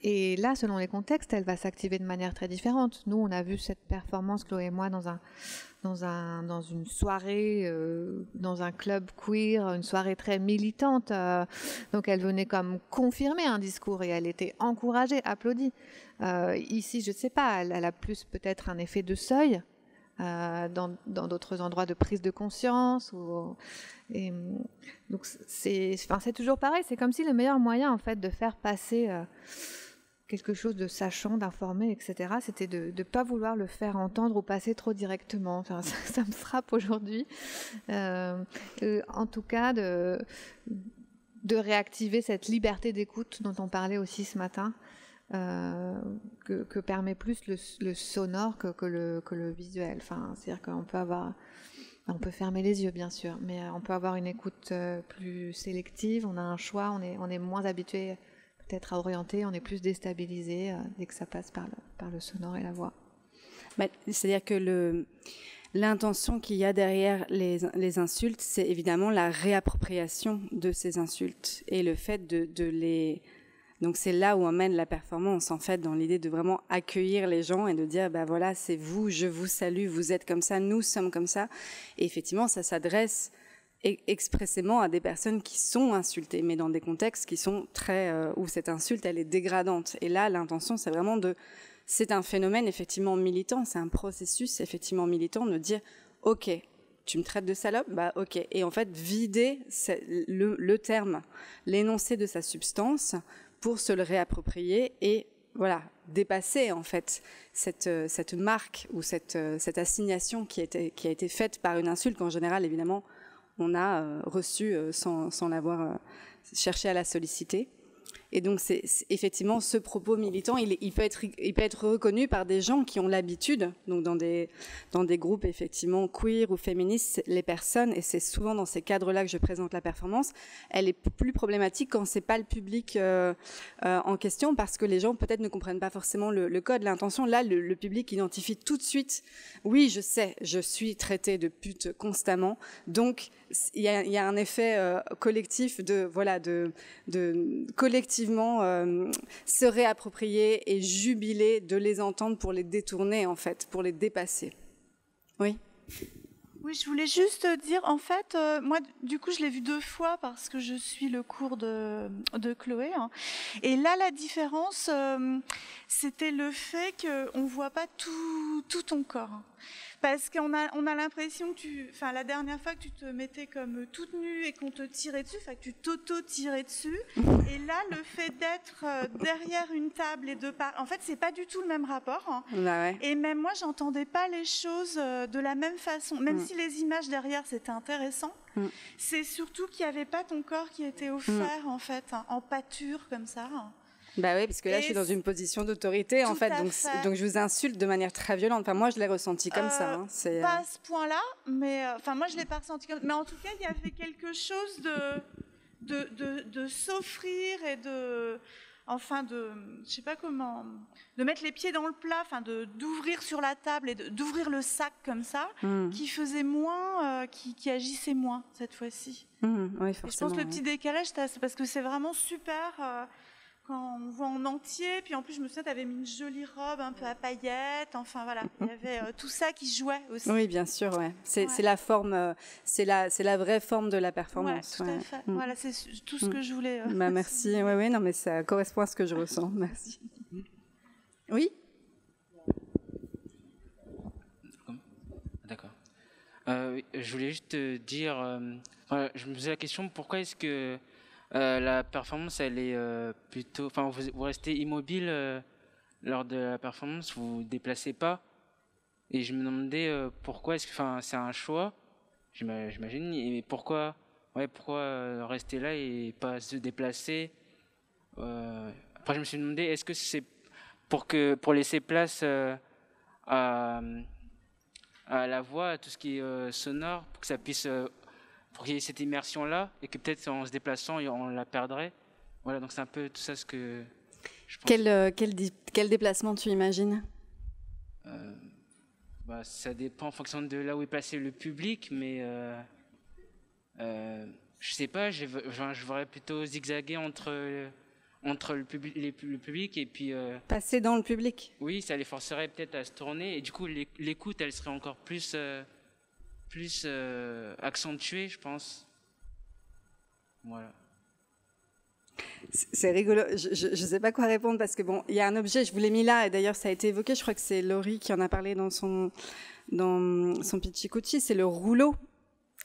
Et là, selon les contextes, elle va s'activer de manière très différente. Nous, on a vu cette performance, Chloé et moi, dans une soirée, dans un club queer, une soirée très militante. Donc elle venait comme confirmer un discours et elle était encouragée, applaudie. Ici, je ne sais pas, elle a plus peut-être un effet de seuil dans d'autres endroits de prise de conscience. Donc c'est toujours pareil, c'est comme si le meilleur moyen en fait de faire passer quelque chose de sachant, d'informé, etc. C'était de ne pas vouloir le faire entendre ou passer trop directement. Enfin, ça me frappe aujourd'hui. En tout cas, de réactiver cette liberté d'écoute dont on parlait aussi ce matin, que permet plus le sonore que le visuel. Enfin, c'est-à-dire qu'on peut on peut fermer les yeux, bien sûr, mais on peut avoir une écoute plus sélective. On a un choix, on est moins habitué peut-être à orienter, on est plus déstabilisé dès que ça passe par le sonore et la voix. C'est-à-dire que l'intention qu'il y a derrière les insultes, c'est évidemment la réappropriation de ces insultes et le fait de les... Donc c'est là où emmène la performance, en fait, dans l'idée de vraiment accueillir les gens et de dire, voilà, c'est vous, je vous salue, vous êtes comme ça, nous sommes comme ça. Et effectivement, ça s'adresse expressément à des personnes qui sont insultées, mais dans des contextes qui sont où cette insulte, elle est dégradante. Et là, l'intention, c'est vraiment c'est un phénomène effectivement militant, c'est un processus effectivement militant de dire, ok, tu me traites de salope, ok. Et en fait, vider le terme, l'énoncé de sa substance pour se le réapproprier et voilà, dépasser en fait cette marque ou cette assignation qui a été faite par une insulte qu'en général, évidemment, on a reçu sans l'avoir cherché à la solliciter. Et donc, c'est effectivement ce propos militant, il peut être reconnu par des gens qui ont l'habitude, donc dans des groupes effectivement queer ou féministes, les personnes, et c'est souvent dans ces cadres-là que je présente la performance, elle est plus problématique quand c'est pas le public en question, parce que les gens peut-être ne comprennent pas forcément le code, l'intention. Là, le public identifie tout de suite, oui, je sais, je suis traitée de pute constamment, donc il y a un effet collectif de collectivement se réapproprier et jubiler de les entendre pour les détourner, en fait, pour les dépasser. Oui. Oui, je voulais juste dire, en fait, moi, du coup, je l'ai vu 2 fois parce que je suis le cours de Chloé. Hein. Et là, la différence, c'était le fait qu'on ne voit pas tout ton corps. Parce qu'on a l'impression que la dernière fois que tu te mettais comme toute nue et qu'on te tirait dessus, que tu t'auto-tirais dessus. Et là, le fait d'être derrière une table et de parler, en fait, c'est pas du tout le même rapport. Hein. Ouais. Et même moi, j'entendais pas les choses de la même façon. Même si les images derrière, c'était intéressant, c'est surtout qu'il n'y avait pas ton corps qui était offert, en fait, en pâture comme ça. Oui, parce que là, je suis dans une position d'autorité, en fait, donc je vous insulte de manière très violente. Enfin, moi, je l'ai ressenti comme ça. Hein. Pas à ce point-là, mais moi, je l'ai pas ressenti comme ça. Mais en tout cas, il y avait quelque chose de s'offrir et je sais pas comment, de mettre les pieds dans le plat, d'ouvrir sur la table et d'ouvrir le sac comme ça, qui faisait moins, qui agissait moins cette fois-ci. Oui, forcément. Et je pense que le petit décalage, c'est parce que c'est vraiment super. Quand on voit en entier, puis en plus je me souviens, tu avais mis une jolie robe un peu à paillettes, enfin voilà, il y avait tout ça qui jouait aussi. Oui, bien sûr, ouais. C'est la forme, c'est la vraie forme de la performance. Ouais, tout à fait. Voilà, c'est tout ce que je voulais. Merci. Oui, non, mais ça correspond à ce que je ressens. Merci. Oui. D'accord. Je voulais juste te dire, je me posais la question, pourquoi est-ce que la performance, elle est plutôt... Enfin, vous restez immobile lors de la performance, vous vous déplacez pas. Et je me demandais pourquoi est-ce que... Enfin, c'est un choix, j'imagine. Et pourquoi rester là et pas se déplacer Après, je me suis demandé, est-ce que c'est pour laisser place à la voix, à tout ce qui est sonore, pour que ça puisse... pour qu'il y ait cette immersion-là, et que peut-être en se déplaçant, on la perdrait. Voilà, donc c'est un peu tout ça ce que je pense. Quel déplacement tu imagines ? Ça dépend en fonction de là où est placé le public, mais je sais pas, je voudrais plutôt zigzaguer entre le public et puis... Passer dans le public ? Oui, ça les forcerait peut-être à se tourner, et du coup l'écoute, elle serait encore plus accentué, je pense. Voilà. C'est rigolo. Je ne sais pas quoi répondre parce que il y a un objet, je vous l'ai mis là, et d'ailleurs ça a été évoqué, je crois que c'est Laurie qui en a parlé dans son Pichikuchi, c'est le rouleau.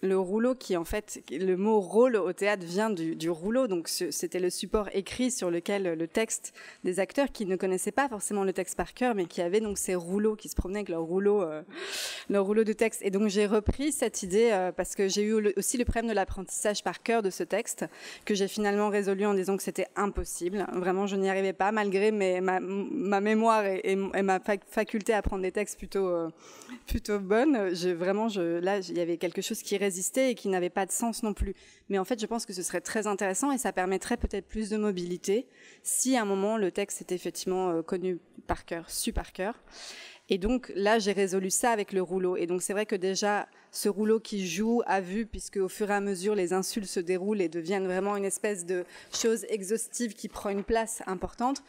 le rouleau qui, en fait, le mot rôle au théâtre vient du rouleau. Donc, c'était le support écrit sur lequel le texte des acteurs qui ne connaissaient pas forcément le texte par cœur, mais qui avaient donc ces rouleaux, qui se promenaient avec leur rouleau de texte. Et donc, j'ai repris cette idée parce que j'ai eu aussi le problème de l'apprentissage par cœur de ce texte, que j'ai finalement résolu en disant que c'était impossible. Vraiment, je n'y arrivais pas, malgré ma mémoire et ma faculté à apprendre des textes plutôt bonne. Là, il y avait quelque chose qui résistait et qui n'avait pas de sens non plus. Mais en fait, je pense que ce serait très intéressant et ça permettrait peut-être plus de mobilité si à un moment le texte était effectivement connu par cœur, su par cœur. Et donc là, j'ai résolu ça avec le rouleau. Et donc c'est vrai que déjà, ce rouleau qui joue à vue, puisque au fur et à mesure, les insultes se déroulent et deviennent vraiment une espèce de chose exhaustive qui prend une place importante.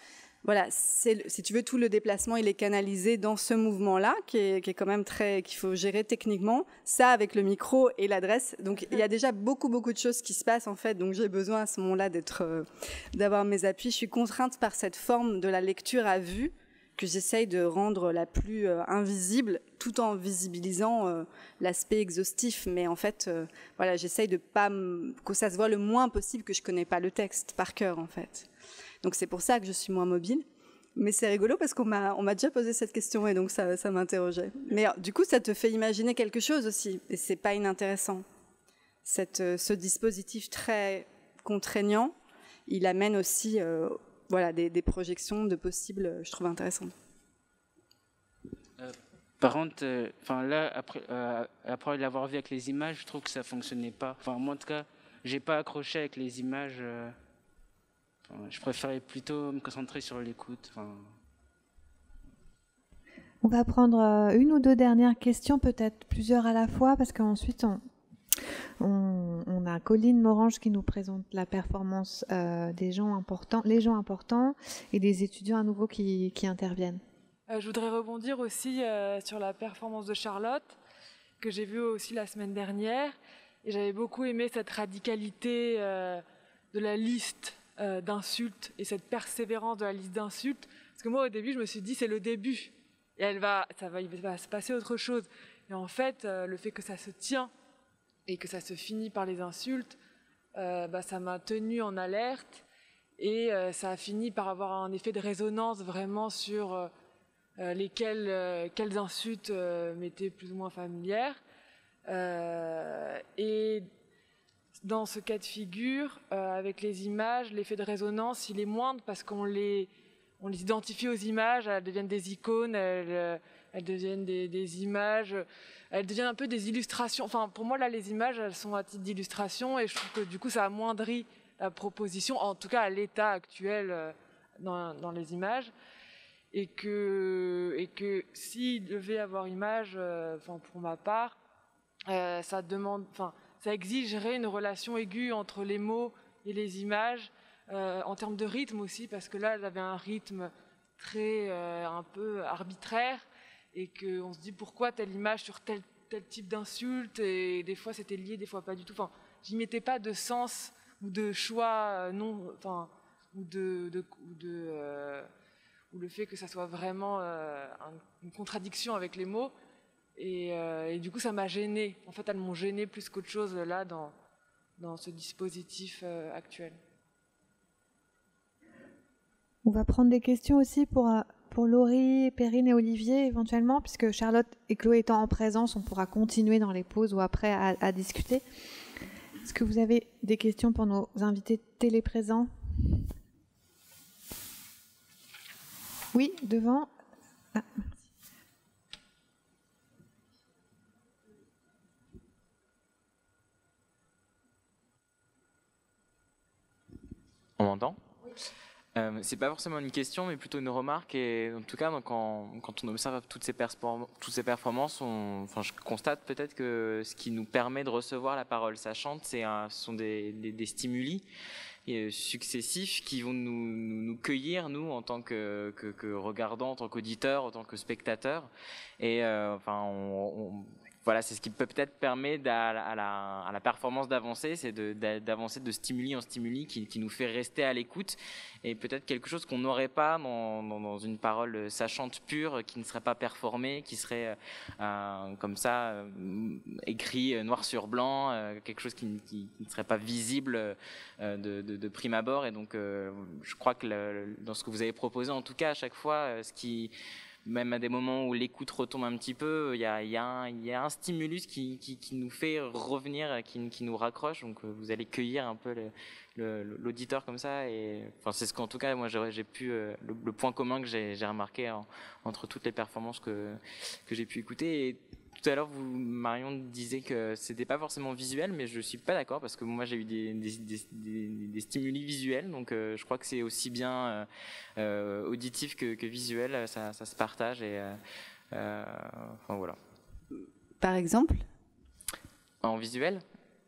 Voilà, si tu veux, tout le déplacement, il est canalisé dans ce mouvement-là, qui est quand même qu'il faut gérer techniquement. Ça, avec le micro et l'adresse. Donc, il y a déjà beaucoup de choses qui se passent, en fait. Donc, j'ai besoin à ce moment-là d'avoir mes appuis. Je suis contrainte par cette forme de la lecture à vue que j'essaye de rendre la plus invisible, tout en visibilisant l'aspect exhaustif. Mais en fait, voilà, j'essaye que ça se voit le moins possible que je connais pas le texte par cœur, en fait. Donc c'est pour ça que je suis moins mobile. Mais c'est rigolo parce qu'on m'a déjà posé cette question et donc ça m'interrogeait. Mais du coup, ça te fait imaginer quelque chose aussi. Et c'est pas inintéressant. Ce dispositif très contraignant, il amène aussi des projections de possibles, je trouve intéressantes. Par contre, là, après l'avoir vu avec les images, je trouve que ça fonctionnait pas. Enfin, moi, en tout cas, j'ai pas accroché avec les images. Je préférais plutôt me concentrer sur l'écoute. On va prendre une ou deux dernières questions, peut-être plusieurs à la fois, parce qu'ensuite on a Colline Morange qui nous présente la performance les gens importants et des étudiants à nouveau qui interviennent. Je voudrais rebondir aussi sur la performance de Charlotte, que j'ai vue aussi la semaine dernière. Et j'avais beaucoup aimé cette radicalité de la liste d'insultes et cette persévérance de la liste d'insultes. Parce que moi, au début, je me suis dit, c'est le début. Et il va se passer autre chose. Et en fait, le fait que ça se tient et que ça se finit par les insultes, ça m'a tenue en alerte. Et ça a fini par avoir un effet de résonance vraiment sur quelles insultes m'étaient plus ou moins familières. Et dans ce cas de figure, avec les images, l'effet de résonance, il est moindre parce qu'on les identifie aux images, elles deviennent des icônes, elles deviennent des images, elles deviennent un peu des illustrations. Enfin, pour moi, là, les images, elles sont à titre d'illustration et je trouve que du coup, ça amoindrit la proposition, en tout cas à l'état actuel dans les images. Et que s'il devait avoir image, pour ma part, ça exigerait une relation aiguë entre les mots et les images, en termes de rythme aussi, parce que là, j'avais un rythme très un peu arbitraire, et qu'on se dit pourquoi telle image sur tel type d'insulte, et des fois c'était lié, des fois pas du tout. Enfin, j'y mettais pas de sens ou de choix ou le fait que ça soit vraiment une contradiction avec les mots. Et du coup, ça m'a gênée. En fait, elles m'ont gênée plus qu'autre chose là dans ce dispositif actuel. On va prendre des questions aussi pour Laurie, Perrine et Olivier éventuellement, puisque Charlotte et Chloé étant en présence, on pourra continuer dans les pauses ou après à discuter. Est-ce que vous avez des questions pour nos invités téléprésents ? Oui, devant. Ah. On m'entend ? C'est pas forcément une question, mais plutôt une remarque. Et en tout cas, quand on observe toutes ces performances, je constate peut-être que ce qui nous permet de recevoir la parole sachante, ce sont des stimuli successifs qui vont nous cueillir, nous, en tant que regardants, en tant qu'auditeurs, en tant que spectateurs. Et voilà, c'est ce qui peut-être permet à la performance d'avancer, c'est d'avancer de stimuli en stimuli qui nous fait rester à l'écoute, et peut-être quelque chose qu'on n'aurait pas dans une parole sachante pure, qui ne serait pas performée, qui serait comme ça, écrit noir sur blanc, quelque chose qui ne serait pas visible de prime abord. Et donc je crois que dans ce que vous avez proposé, en tout cas à chaque fois, même à des moments où l'écoute retombe un petit peu, il y a un stimulus qui nous fait revenir, qui nous raccroche. Donc vous allez cueillir un peu l'auditeur comme ça. Et enfin, c'est ce qu'en tout cas moi j'ai pu le point commun que j'ai remarqué entre toutes les performances que j'ai pu écouter. Et tout à l'heure, Marion disait que c'était pas forcément visuel, mais je suis pas d'accord parce que moi j'ai eu des stimuli visuels, donc je crois que c'est aussi bien auditif que visuel, ça se partage et enfin voilà. Par exemple, en visuel.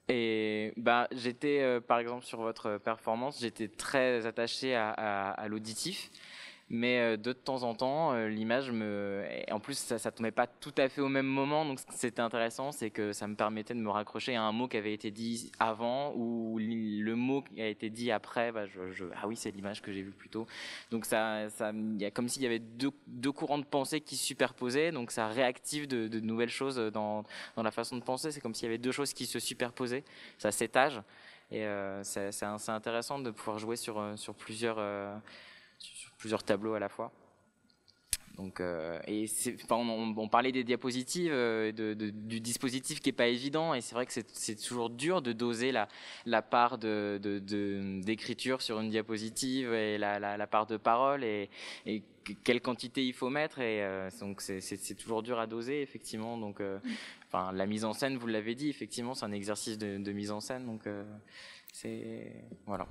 Et j'étais par exemple sur votre performance, j'étais très attaché à l'auditif. Mais de temps en temps, l'image et en plus ça tombait pas tout à fait au même moment, donc c'était intéressant, c'est que ça me permettait de me raccrocher à un mot qui avait été dit avant ou le mot qui a été dit après. Ah oui, c'est l'image que j'ai vue plus tôt. Donc il y a comme s'il y avait deux courants de pensée qui se superposaient, donc ça réactive de nouvelles choses dans la façon de penser. C'est comme s'il y avait deux choses qui se superposaient, ça s'étage, et c'est intéressant de pouvoir jouer sur plusieurs tableaux à la fois. Donc, on parlait des diapositives, du dispositif qui n'est pas évident, et c'est vrai que c'est toujours dur de doser la part d'écriture sur une diapositive et la part de parole, et quelle quantité il faut mettre, et donc c'est toujours dur à doser, effectivement. Donc, la mise en scène, vous l'avez dit, effectivement, c'est un exercice de mise en scène, donc voilà.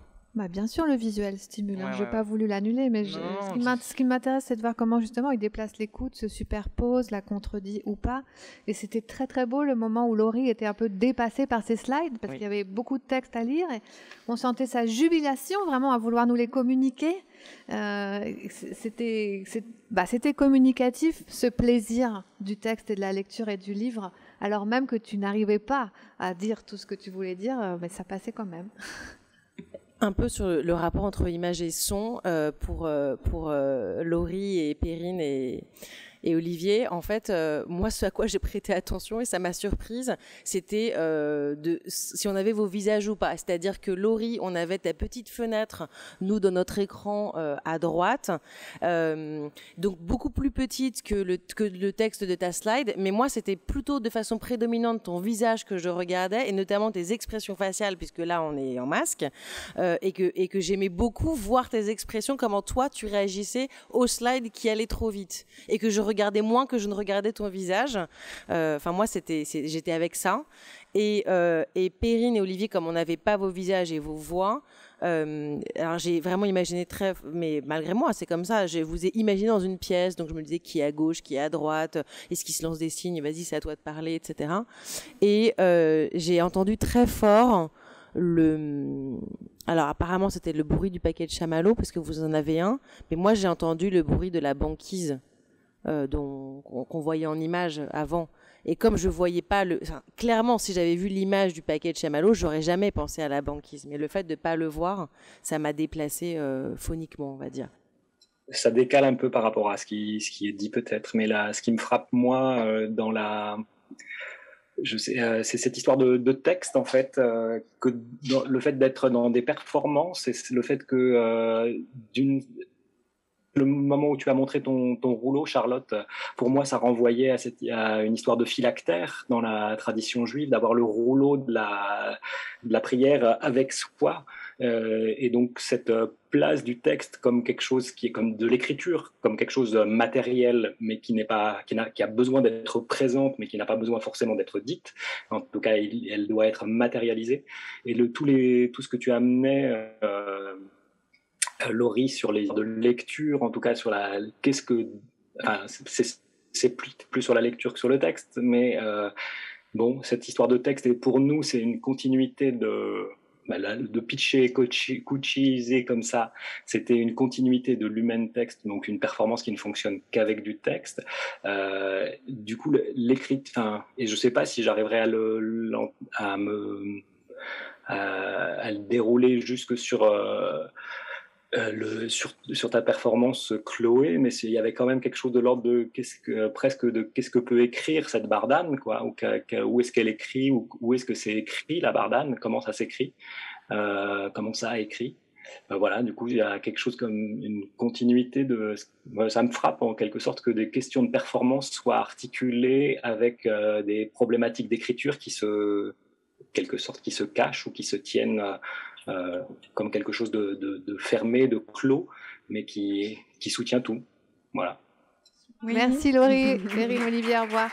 Bien sûr, le visuel stimule. Je n'ai pas voulu l'annuler, mais ce qui m'intéresse, c'est de voir comment justement il déplace l'écoute, se superpose, la contredit ou pas. Et c'était très très beau le moment où Laurie était un peu dépassée par ses slides, parce qu'il y avait beaucoup de textes à lire, et on sentait sa jubilation vraiment à vouloir nous les communiquer. C'était communicatif, ce plaisir du texte et de la lecture et du livre, alors même que tu n'arrivais pas à dire tout ce que tu voulais dire, mais ça passait quand même. Un peu sur le rapport entre image et son pour Laurie et Perrine et Olivier. En fait, moi, ce à quoi j'ai prêté attention, et ça m'a surprise, c'était si on avait vos visages ou pas. C'est-à-dire que Laurie, on avait ta petite fenêtre, nous, dans notre écran à droite, donc beaucoup plus petite que le texte de ta slide. Mais moi, c'était plutôt de façon prédominante ton visage que je regardais, et notamment tes expressions faciales, puisque là, on est en masque, et que j'aimais beaucoup voir tes expressions, comment toi, tu réagissais aux slides qui allaient trop vite, et que je regardais moins que je ne regardais ton visage. Moi, j'étais avec ça. Et Perrine et Olivier, comme on n'avait pas vos visages et vos voix, alors j'ai vraiment imaginé mais malgré moi, c'est comme ça. Je vous ai imaginé dans une pièce, donc je me disais qui est à gauche, qui est à droite, est-ce qu'il se lance des signes, vas-y, c'est à toi de parler, etc. Et j'ai entendu très fort alors apparemment c'était le bruit du paquet de chamallows, parce que vous en avez un, mais moi j'ai entendu le bruit de la banquise qu'on voyait en image avant. Et comme je voyais pas clairement, si j'avais vu l'image du paquet de chamallows, j'aurais jamais pensé à la banquise. Mais le fait de pas le voir, ça m'a déplacé phoniquement, on va dire. Ça décale un peu par rapport à ce qui est dit peut-être, mais là, ce qui me frappe moi c'est cette histoire de texte en fait, que le fait d'être dans des performances, et le fait que le moment où tu as montré ton rouleau, Charlotte, pour moi, ça renvoyait à une histoire de phylactère dans la tradition juive, d'avoir le rouleau de la prière avec soi. Et donc, cette place du texte comme quelque chose qui est comme de l'écriture, comme quelque chose de matériel, mais qui a besoin d'être présente, mais qui n'a pas besoin forcément d'être dite. En tout cas, elle doit être matérialisée. Et tout ce que tu amenais, Laurie, sur les de lecture, en tout cas sur c'est plus sur la lecture que sur le texte, mais cette histoire de texte, et pour nous c'est une continuité de pitcher, coachiser comme ça, c'était une continuité de l'human text, donc une performance qui ne fonctionne qu'avec du texte. Du coup, l'écrit, et je sais pas si j'arriverai à le dérouler jusque sur ta performance, Chloé, mais il y avait quand même quelque chose de l'ordre de qu'est-ce que peut écrire cette Bardane, quoi, où est-ce qu'elle écrit, où est-ce que c'est écrit la Bardane, comment ça s'écrit, comment ça a écrit. Voilà, du coup, il y a quelque chose comme une continuité ça me frappe en quelque sorte que des questions de performance soient articulées avec des problématiques d'écriture qui se cachent ou qui se tiennent comme quelque chose de fermé, de clos, mais qui soutient tout. Voilà. Oui. Merci Laurie. Perrine, Olivier, au revoir.